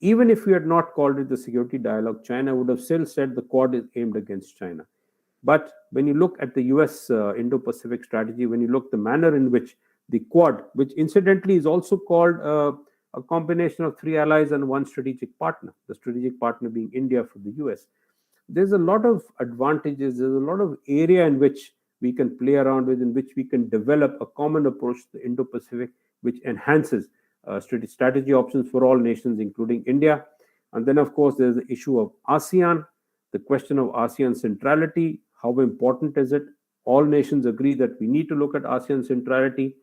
Even if we had not called it the Security Dialogue, China would have still said the Quad is aimed against China. But when you look at the US Indo-Pacific strategy, when you look the manner in which the Quad, which incidentally is also called a combination of 3 allies and 1 strategic partner, the strategic partner being India for the US, there's a lot of advantages, there's a lot of area in which we can play around with, in which we can develop a common approach to the Indo-Pacific, which enhances strategy options for all nations, including India. And then, of course, there's the issue of ASEAN, the question of ASEAN centrality. How important is it? All nations agree that we need to look at ASEAN centrality.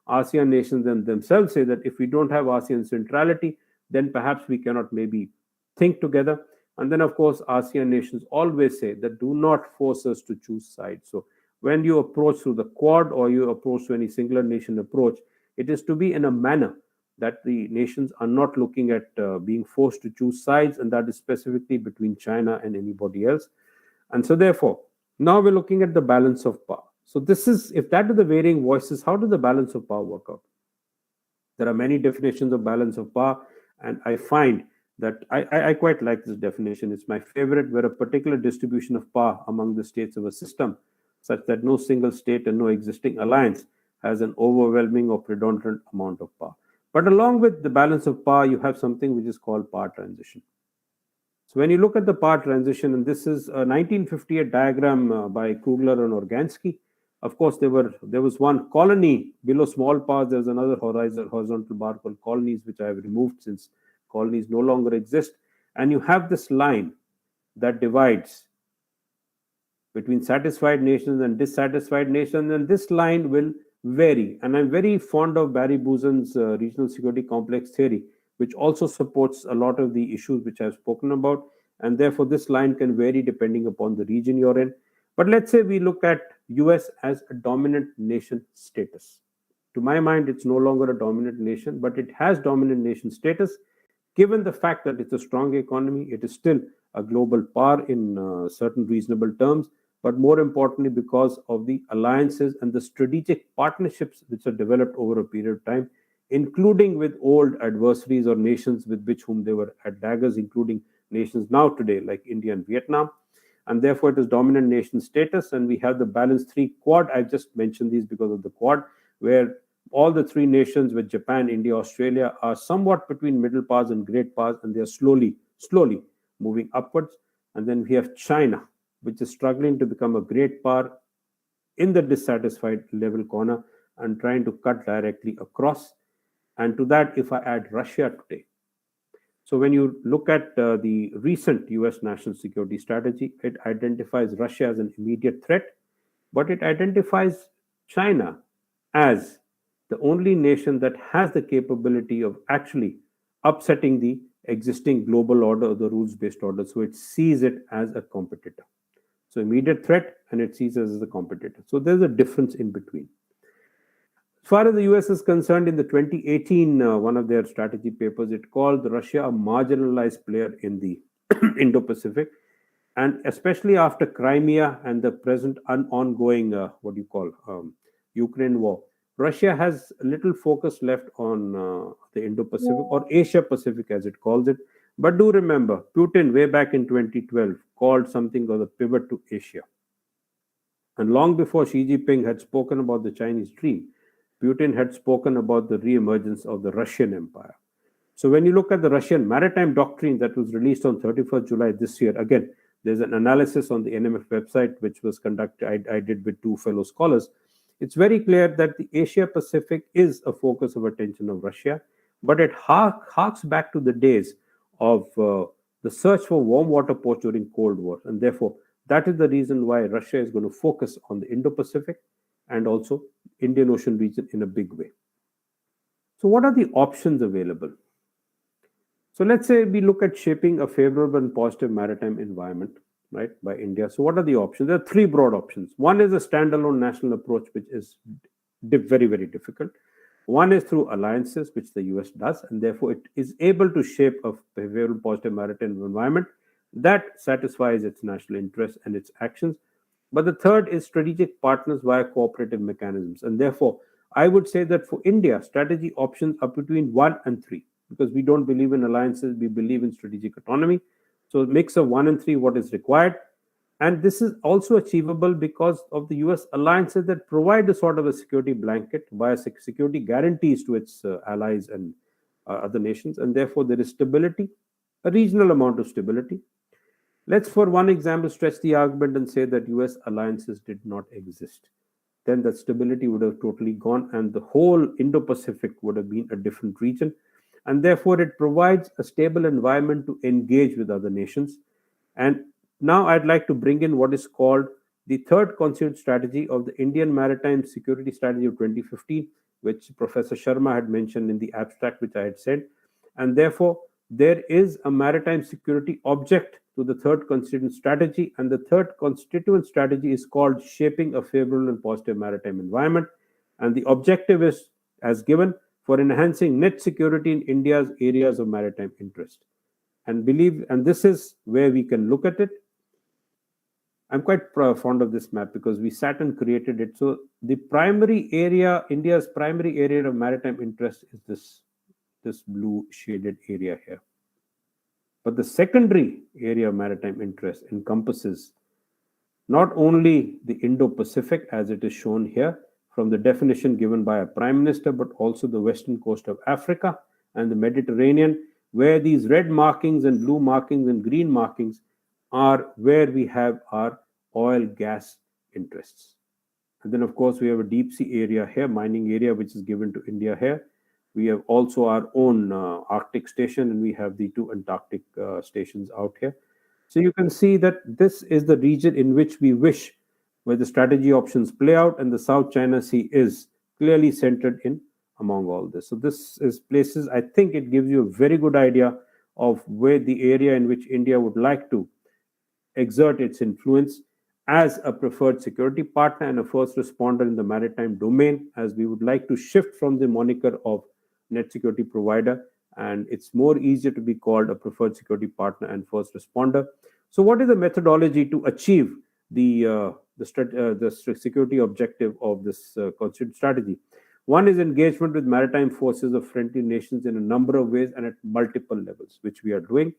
ASEAN nations themselves say that if we don't have ASEAN centrality, then perhaps we cannot maybe think together. And then, of course, ASEAN nations always say that do not force us to choose sides. So when you approach through the Quad or you approach to any singular nation approach, it is to be in a manner that the nations are not looking at being forced to choose sides, and that is specifically between China and anybody else. And so therefore, now we're looking at the balance of power. So this is, if that are the varying voices, how does the balance of power work out? There are many definitions of balance of power, and I find that I quite like this definition. It's my favorite, where a particular distribution of power among the states of a system, such that no single state and no existing alliance has an overwhelming or predominant amount of power. But along with the balance of power, you have something which is called power transition. So when you look at the power transition, and this is a 1958 diagram by Kugler and Organsky. Of course, there was one colony below small powers. There's another horizontal bar called colonies, which I have removed since colonies no longer exist. And you have this line that divides between satisfied nations and dissatisfied nations, and this line will vary. And I'm very fond of Barry Buzan's regional security complex theory, which also supports a lot of the issues which I've spoken about. And therefore, this line can vary depending upon the region you're in. But let's say we look at US as a dominant nation status. To my mind, it's no longer a dominant nation, but it has dominant nation status. Given the fact that it's a strong economy, it is still a global power in certain reasonable terms. But more importantly, because of the alliances and the strategic partnerships which are developed over a period of time, including with old adversaries or nations with whom they were at daggers, including nations now today like India and Vietnam. And therefore, it is dominant nation status. And we have the balance 3 Quad. I just mentioned these because of the Quad, where all the 3 nations with Japan, India, Australia are somewhat between middle powers and great powers, and they are slowly moving upwards. And then we have China, which is struggling to become a great power in the dissatisfied level corner and trying to cut directly across. And to that, if I add Russia today, so when you look at the recent US national security strategy, it identifies Russia as an immediate threat, but it identifies China as the only nation that has the capability of actually upsetting the existing global order or the rules based order. So it sees it as a competitor. So immediate threat, and it sees us as a competitor. So there's a difference in between. As far as the US is concerned, in the 2018, one of their strategy papers, it called Russia a marginalized player in the Indo Pacific. And especially after Crimea and the present ongoing, what do you call, Ukraine war, Russia has little focus left on the Indo Pacific or Asia Pacific as it calls it. But do remember, Putin, way back in 2012, called something called the pivot to Asia. And long before Xi Jinping had spoken about the Chinese dream, Putin had spoken about the re-emergence of the Russian Empire. So when you look at the Russian maritime doctrine that was released on 31st July this year, again, there's an analysis on the NMF website which was conducted, I did with two fellow scholars. It's very clear that the Asia Pacific is a focus of attention of Russia, but it harks back to the days of the search for warm water ports during Cold War. And therefore, that is the reason why Russia is going to focus on the Indo-Pacific and also Indian Ocean region in a big way. So what are the options available? So let's say we look at shaping a favorable and positive maritime environment, right, by India. So what are the options? There are three broad options. One is a standalone national approach, which is very, very difficult. One is through alliances, which the US does, and therefore it is able to shape a favorable, positive maritime environment that satisfies its national interests and its actions. But the third is strategic partners via cooperative mechanisms. And therefore, I would say that for India, strategy options are between 1 and 3, because we don't believe in alliances, we believe in strategic autonomy. So a mix of 1 and 3, what is required. And this is also achievable because of the US alliances that provide a sort of a security blanket via security guarantees to its allies and other nations. And therefore, there is stability, a regional amount of stability. Let's, for one example, stretch the argument and say that US alliances did not exist. Then that stability would have totally gone, and the whole Indo-Pacific would have been a different region. And therefore, it provides a stable environment to engage with other nations. And now I'd like to bring in what is called the third constituent strategy of the Indian Maritime Security Strategy of 2015, which Professor Sharma had mentioned in the abstract which I had said. And therefore, there is a maritime security object to the third constituent strategy, and the third constituent strategy is called Shaping a Favorable and Positive Maritime Environment. And the objective is, as given, for enhancing net security in India's areas of maritime interest. And this is where we can look at it. I'm quite fond of this map because we sat and created it. So the primary area, India's primary area of maritime interest is this blue shaded area here. But the secondary area of maritime interest encompasses not only the Indo-Pacific, as it is shown here from the definition given by a prime minister, but also the western coast of Africa and the Mediterranean, where these red markings and blue markings and green markings are where we have our oil gas interests. And then, of course, we have a deep sea area here, mining area, which is given to India here. We have also our own Arctic station, and we have the two Antarctic stations out here. So you can see that this is the region in which we wish, where the strategy options play out, and the South China Sea is clearly centered in among all this. So this is places, I think it gives you a very good idea of where the area in which India would like to exert its influence as a preferred security partner and a first responder in the maritime domain, as we would like to shift from the moniker of net security provider, and it's more easier to be called a preferred security partner and first responder. So what is the methodology to achieve the security objective of this constituent strategy? One is engagement with maritime forces of friendly nations in a number of ways and at multiple levels, which we are doing.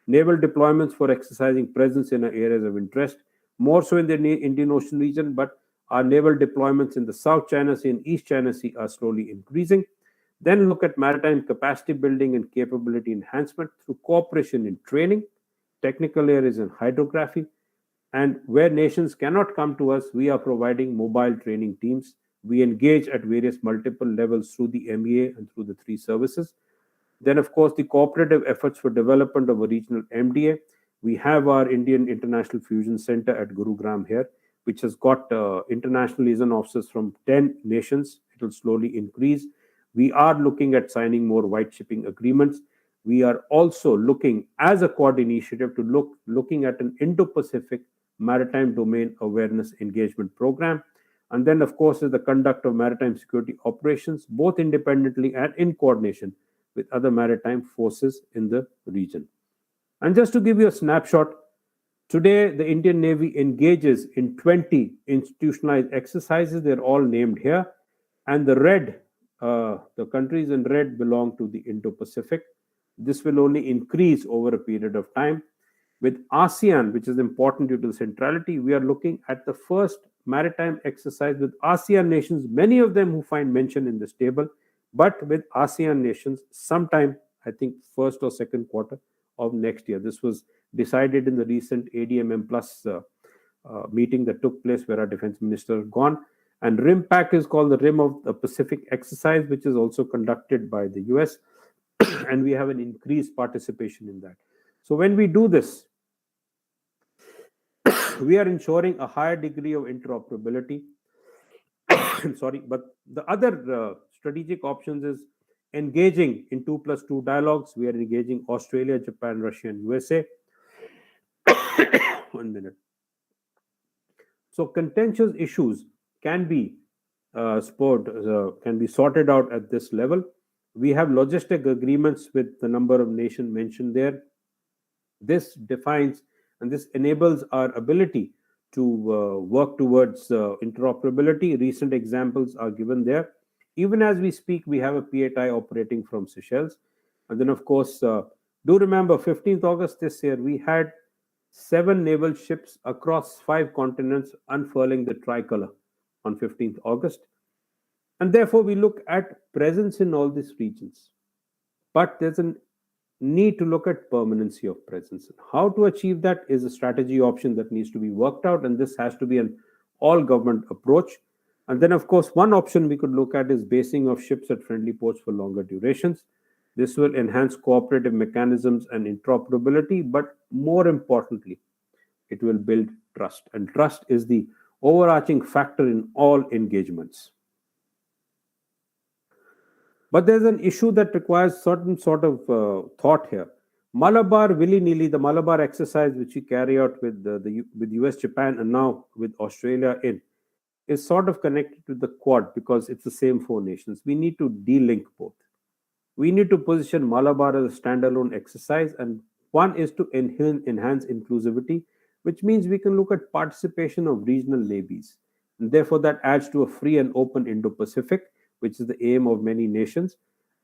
Naval deployments for exercising presence in our areas of interest, more so in the Indian Ocean region, but our naval deployments in the South China Sea and East China Sea are slowly increasing. Then look at maritime capacity building and capability enhancement through cooperation in training, technical areas in hydrography, and where nations cannot come to us, we are providing mobile training teams We engage at various multiple levels through the MEA and through the three services. Then, of course, the cooperative efforts for development of a regional MDA. We have our Indian International Fusion Center at Gurugram here, which has got international liaison officers from 10 nations. It will slowly increase. We are looking at signing more white shipping agreements. We are also looking, as a Quad initiative, to looking at an Indo-Pacific maritime domain awareness engagement program. And then, of course, is the conduct of maritime security operations, both independently and in coordination with other maritime forces in the region. And just to give you a snapshot, today the Indian Navy engages in 20 institutionalized exercises. They're all named here. And the countries in red belong to the Indo-Pacific. This will only increase over a period of time. With ASEAN, which is important due to the centrality, we are looking at the first maritime exercise with ASEAN nations, many of them who find mention in this table, but with ASEAN nations sometime, I think, first or second quarter of next year. This was decided in the recent ADMM Plus meeting that took place, where our defense minister had gone. And RIMPAC is called the Rim of the Pacific exercise, which is also conducted by the US. And we have an increased participation in that. So when we do this, we are ensuring a higher degree of interoperability. Sorry, but the other strategic options is engaging in 2+2 dialogues. We are engaging Australia, Japan, Russia, and USA. 1 minute. So contentious issues can be sorted out at this level. We have logistic agreements with the number of nations mentioned there. This defines and this enables our ability to work towards interoperability. Recent examples are given there. Even as we speak, we have a PATI operating from Seychelles. And then, of course, do remember 15th August this year, we had 7 naval ships across 5 continents unfurling the tricolor on 15th August. And therefore, we look at presence in all these regions. But there's a need to look at permanency of presence. How to achieve that is a strategy option that needs to be worked out, and this has to be an all-government approach. And then, of course, one option we could look at is basing of ships at friendly ports for longer durations. This will enhance cooperative mechanisms and interoperability, but more importantly, it will build trust. And trust is the overarching factor in all engagements. But there's an issue that requires certain sort of thought here. Malabar, willy-nilly, the Malabar exercise, which we carry out with US, Japan, and now with Australia is sort of connected to the Quad because it's the same 4 nations. We need to de-link both. We need to position Malabar as a standalone exercise, and one is to enhance inclusivity, which means we can look at participation of regional navies. And therefore, that adds to a free and open Indo-Pacific, which is the aim of many nations.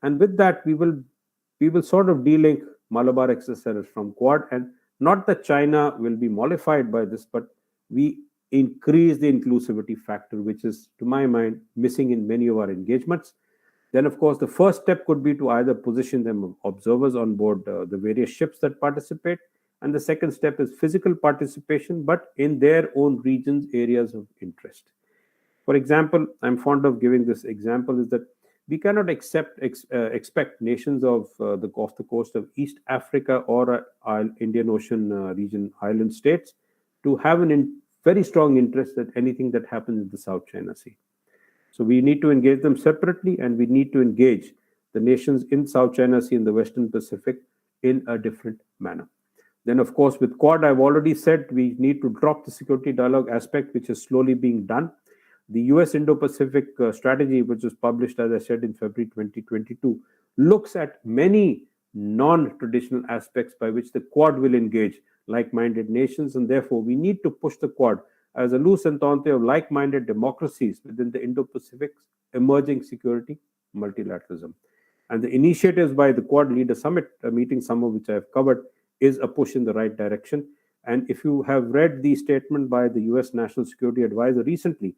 And with that, we will sort of de-link Malabar exercises from Quad, and not that China will be mollified by this, but we increase the inclusivity factor, which is, to my mind, missing in many of our engagements. Then, of course, the first step could be to either position them observers on board the various ships that participate, and the second step is physical participation, but in their own regions, areas of interest. For example, I'm fond of giving this example, is that we cannot expect nations of the coast of East Africa or Indian Ocean region island states to have very strong interest in anything that happens in the South China Sea. So we need to engage them separately, and we need to engage the nations in South China Sea and the Western Pacific in a different manner. Then, of course, with Quad, I've already said we need to drop the security dialogue aspect, which is slowly being done. The US Indo-Pacific Strategy, which was published, as I said, in February 2022, looks at many non-traditional aspects by which the Quad will engage like-minded nations, and therefore we need to push the Quad as a loose entente of like-minded democracies within the Indo-Pacific's emerging security multilateralism. And the initiatives by the Quad Leader Summit meeting, some of which I have covered, is a push in the right direction. And if you have read the statement by the US National Security Advisor recently,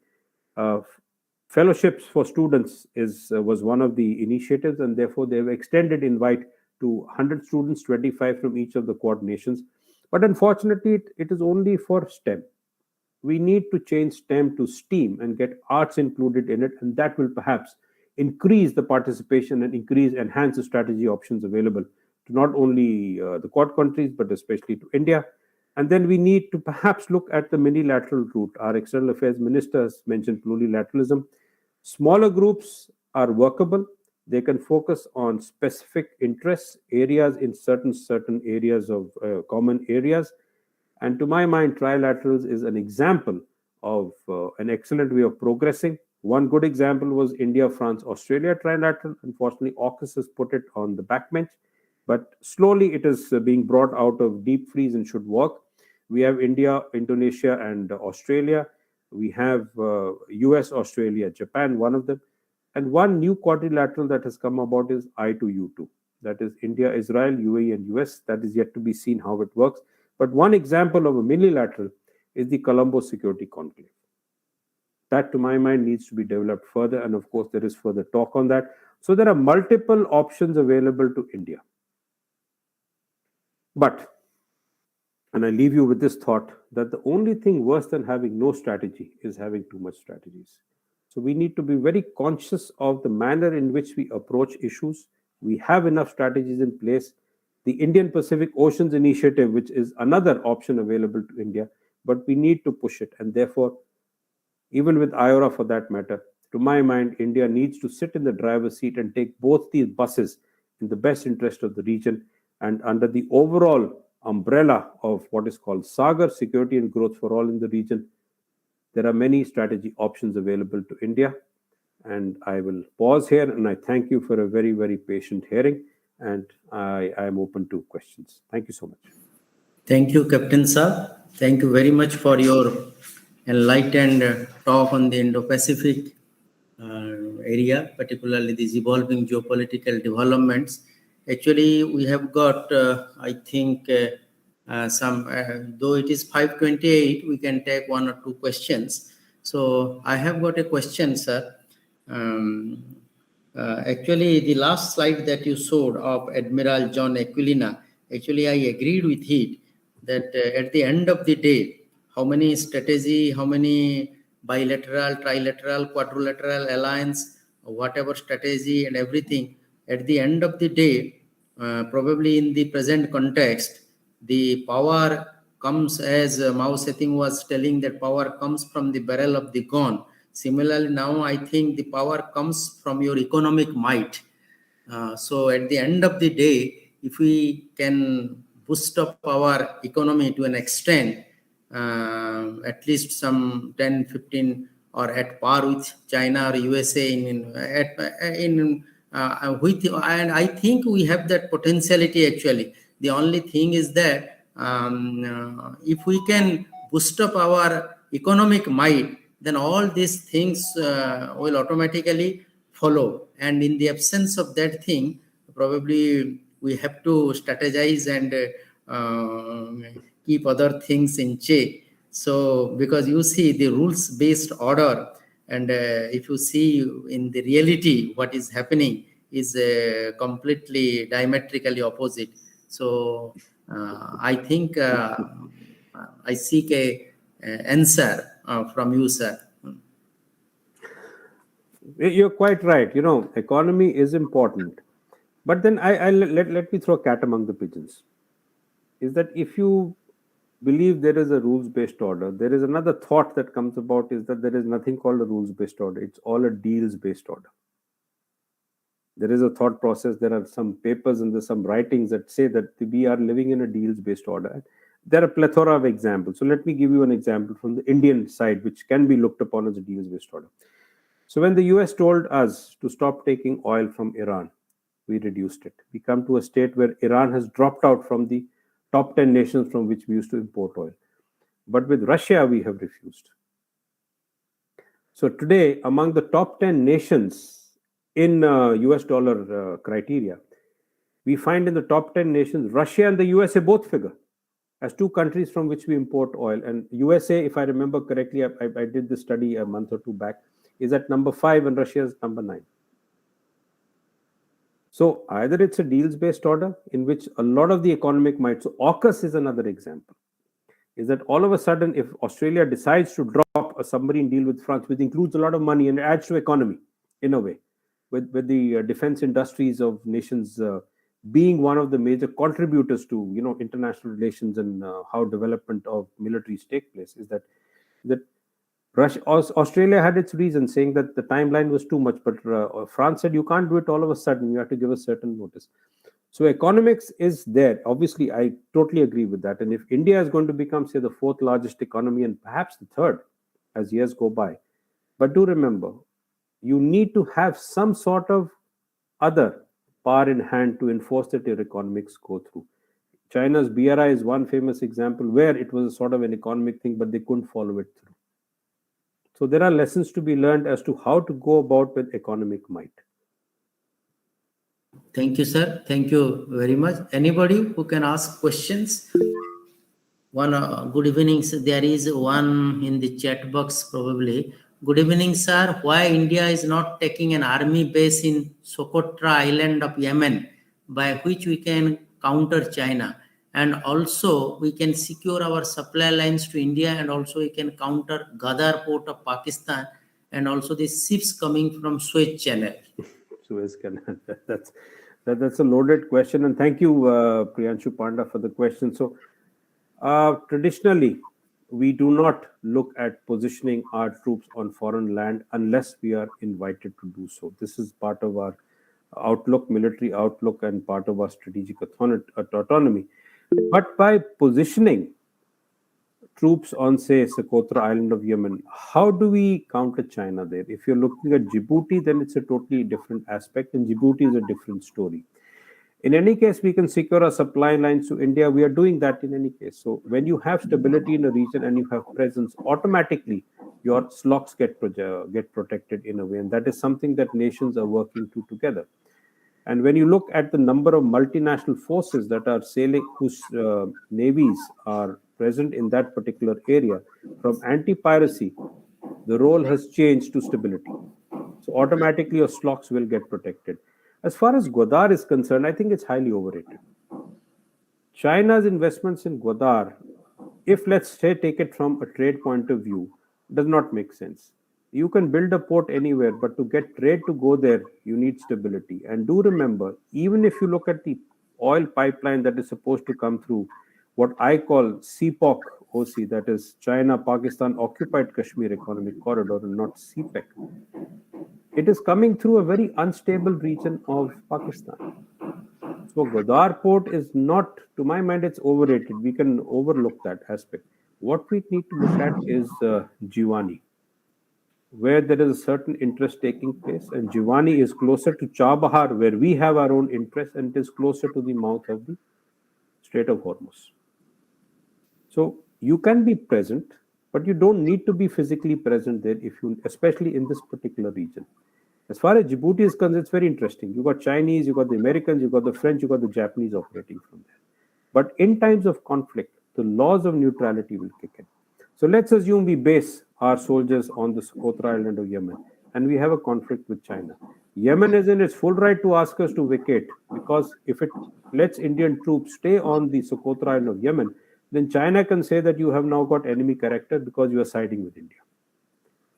fellowships for students was one of the initiatives, and therefore they have extended invite to 100 students, 25 from each of the Quad nations. But unfortunately, it is only for STEM. we need to change STEM to STEAM and get arts included in it, and that will perhaps increase the participation and enhance the strategy options available to not only the Quad countries, but especially to India. And then we need to perhaps look at the minilateral route. Our external affairs ministers mentioned plurilateralism. Smaller groups are workable. They can focus on specific interests, areas in certain areas of common areas. And to my mind, trilaterals is an example of an excellent way of progressing. One good example was India, France, Australia trilateral. Unfortunately, AUKUS has put it on the backbench, but slowly it is being brought out of deep freeze and should work. We have India, Indonesia, and Australia. We have US, Australia, Japan, one of them. And one new quadrilateral that has come about is I2U2. That is India, Israel, UAE, and US. That is yet to be seen how it works. But one example of a minilateral is the Colombo Security Conclave. That, to my mind, needs to be developed further. And of course, there is further talk on that. So there are multiple options available to India. But, and I leave you with this thought, that the only thing worse than having no strategy is having too much strategies. So we need to be very conscious of the manner in which we approach issues. We have enough strategies in place. The Indian Pacific Oceans Initiative, which is another option available to India, but we need to push it. And therefore, even with IORA for that matter, to my mind, India needs to sit in the driver's seat and take both these buses in the best interest of the region and under the overall umbrella of what is called SAGAR, Security and Growth for All in the region. There are many strategy options available to India. And I will pause here and I thank you for a very, very patient hearing. And I am open to questions. Thank you so much. Thank you, Captain Sir. Thank you very much for your enlightened talk on the Indo-Pacific area, particularly these evolving geopolitical developments. Actually, we have got, I think, some, though it is 5:28, we can take one or two questions. So I have got a question, sir. Actually, the last slide that you showed of Admiral John Aquilina, actually, I agreed with it that at the end of the day, how many strategy, how many bilateral, trilateral, quadrilateral alliance, whatever strategy and everything, at the end of the day, probably in the present context, the power comes, as Mao Zedong was telling, that power comes from the barrel of the gun. Similarly, now I think the power comes from your economic might. So at the end of the day, if we can boost up our economy to an extent, at least some 10, 15, or at par with China or USA and I think we have that potentiality actually. The only thing is that if we can boost up our economic might, then all these things will automatically follow. And in the absence of that thing, probably we have to strategize and keep other things in check. So, because you see the rules-based order, and if you see in the reality what is happening is completely diametrically opposite. So, I think I seek a answer from you, sir. You're quite right. You know, economy is important. But then let me throw a cat among the pigeons. Is that if you believe there is a rules-based order, there is another thought that comes about, is that there is nothing called a rules-based order. It's all a deals-based order. There is a thought process. There are some papers and there's some writings that say that we are living in a deals-based order. There are a plethora of examples. So let me give you an example from the Indian side, which can be looked upon as a deals-based order. So when the US told us to stop taking oil from Iran, we reduced it. We come to a state where Iran has dropped out from the top 10 nations from which we used to import oil. But with Russia, we have refused. So today, among the top 10 nations in US dollar criteria, we find in the top 10 nations, Russia and the USA both figure as two countries from which we import oil. And USA, if I remember correctly, I did this study a month or two back, is at number 5 and Russia is number 9. So either it's a deals-based order in which a lot of the economic might. So AUKUS is another example. is that all of a sudden, if Australia decides to drop a submarine deal with France, which includes a lot of money and adds to economy in a way, with the defense industries of nations being one of the major contributors to international relations and how development of militaries take place, is that Australia had its reasons saying that the timeline was too much, but France said you can't do it all of a sudden. You have to give a certain notice. So economics is there. Obviously, I totally agree with that. And if India is going to become, say, the fourth largest economy and perhaps the third as years go by, but do remember, you need to have some sort of other power in hand to enforce that your economics go through. China's BRI is one famous example where it was a sort of an economic thing, but they couldn't follow it through. So there are lessons to be learned as to how to go about with economic might. Thank you, sir. Thank you very much. Anybody who can ask questions? Good evening. There is one in the chat box probably. Good evening, sir. Why India is not taking an army base in Socotra island of Yemen, by which we can counter China, and also we can secure our supply lines to India, and also we can counter Gadar port of Pakistan, and also the ships coming from Suez Channel. Suez Canal. That's a loaded question, and thank you, Priyanshu Panda, for the question. So, traditionally, we do not look at positioning our troops on foreign land unless we are invited to do so. This is part of our outlook, military outlook, and part of our strategic autonomy. But by positioning troops on, say, Socotra Island of Yemen, how do we counter China there? If you're looking at Djibouti, then it's a totally different aspect, and Djibouti is a different story. In any case, we can secure our supply lines to India. We are doing that in any case. So when you have stability in a region and you have presence, automatically your slots get protected in a way. And that is something that nations are working together. And when you look at the number of multinational forces that are sailing, whose navies are present in that particular area, from anti-piracy, the role has changed to stability. So automatically your slots will get protected. As far as Gwadar is concerned, I think it's highly overrated. China's investments in Gwadar, if let's say take it from a trade point of view, does not make sense. You can build a port anywhere, but to get trade to go there, you need stability. And do remember, even if you look at the oil pipeline that is supposed to come through what I call CPOC OC, that is China-Pakistan Occupied Kashmir Economic Corridor, and not CPEC, it is coming through a very unstable region of Pakistan. So Gwadar port is not, to my mind, it's overrated. We can overlook that aspect. What we need to look at is Jiwani, where there is a certain interest taking place, and Jiwani is closer to Chabahar, where we have our own interest, and it is closer to the mouth of the Strait of Hormuz. So you can be present, but you don't need to be physically present there, especially in this particular region. As far as Djibouti is concerned, it's very interesting. You got Chinese, you got the Americans, you got the French, you got the Japanese operating from there. But in times of conflict, the laws of neutrality will kick in. So let's assume we base our soldiers on the Socotra Island of Yemen, and we have a conflict with China. Yemen is in its full right to ask us to vacate, because if it lets Indian troops stay on the Socotra Island of Yemen, then China can say that you have now got enemy character because you are siding with India.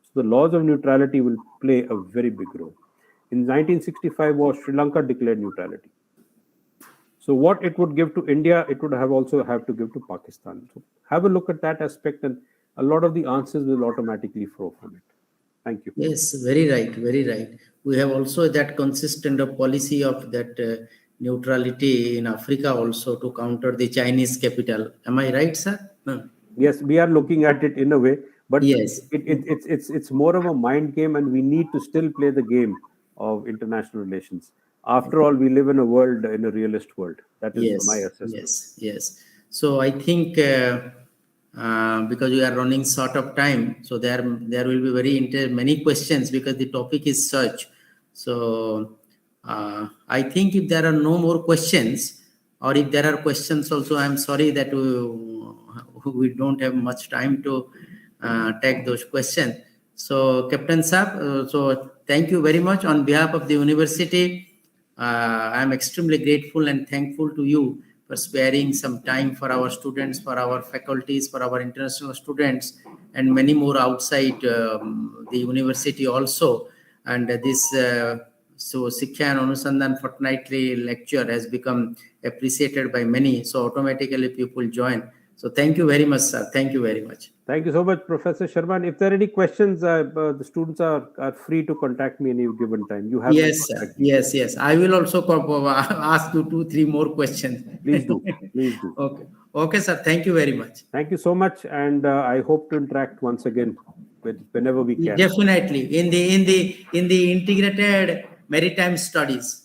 So the laws of neutrality will play a very big role. In 1965 war, Sri Lanka declared neutrality. So what it would give to India, it would also have to give to Pakistan. So have a look at that aspect, and a lot of the answers will automatically flow from it. Thank you. Yes, very right, very right. We have also that consistent policy of that neutrality in Africa also to counter the Chinese capital. Am I right, sir? No. Yes, we are looking at it in a way, but yes, it's more of a mind game, and we need to still play the game of international relations. After all, we live in a world, in a realist world. That is my assessment. Yes. So I think because we are running short of time, so there will be many questions because the topic is such. So I think if there are no more questions, or if there are questions also, I'm sorry that we don't have much time to take those questions. So Captain Saab, so thank you very much on behalf of the university. I'm extremely grateful and thankful to you for sparing some time for our students, for our faculties, for our international students, and many more outside the university also. And so Siksha and Anusandhan fortnightly lecture has become appreciated by many. So automatically people join. So thank you very much, sir. Thank you very much. Thank you so much, Professor Sharma. And if there are any questions, the students are free to contact me any given time. You have my Yes, sir. contact Yes, details. yes. I will also ask you 2-3 more questions. Please do. Please do. Okay. Okay, sir. Thank you very much. Thank you so much, and I hope to interact once again whenever we can. Definitely in the integrated maritime studies.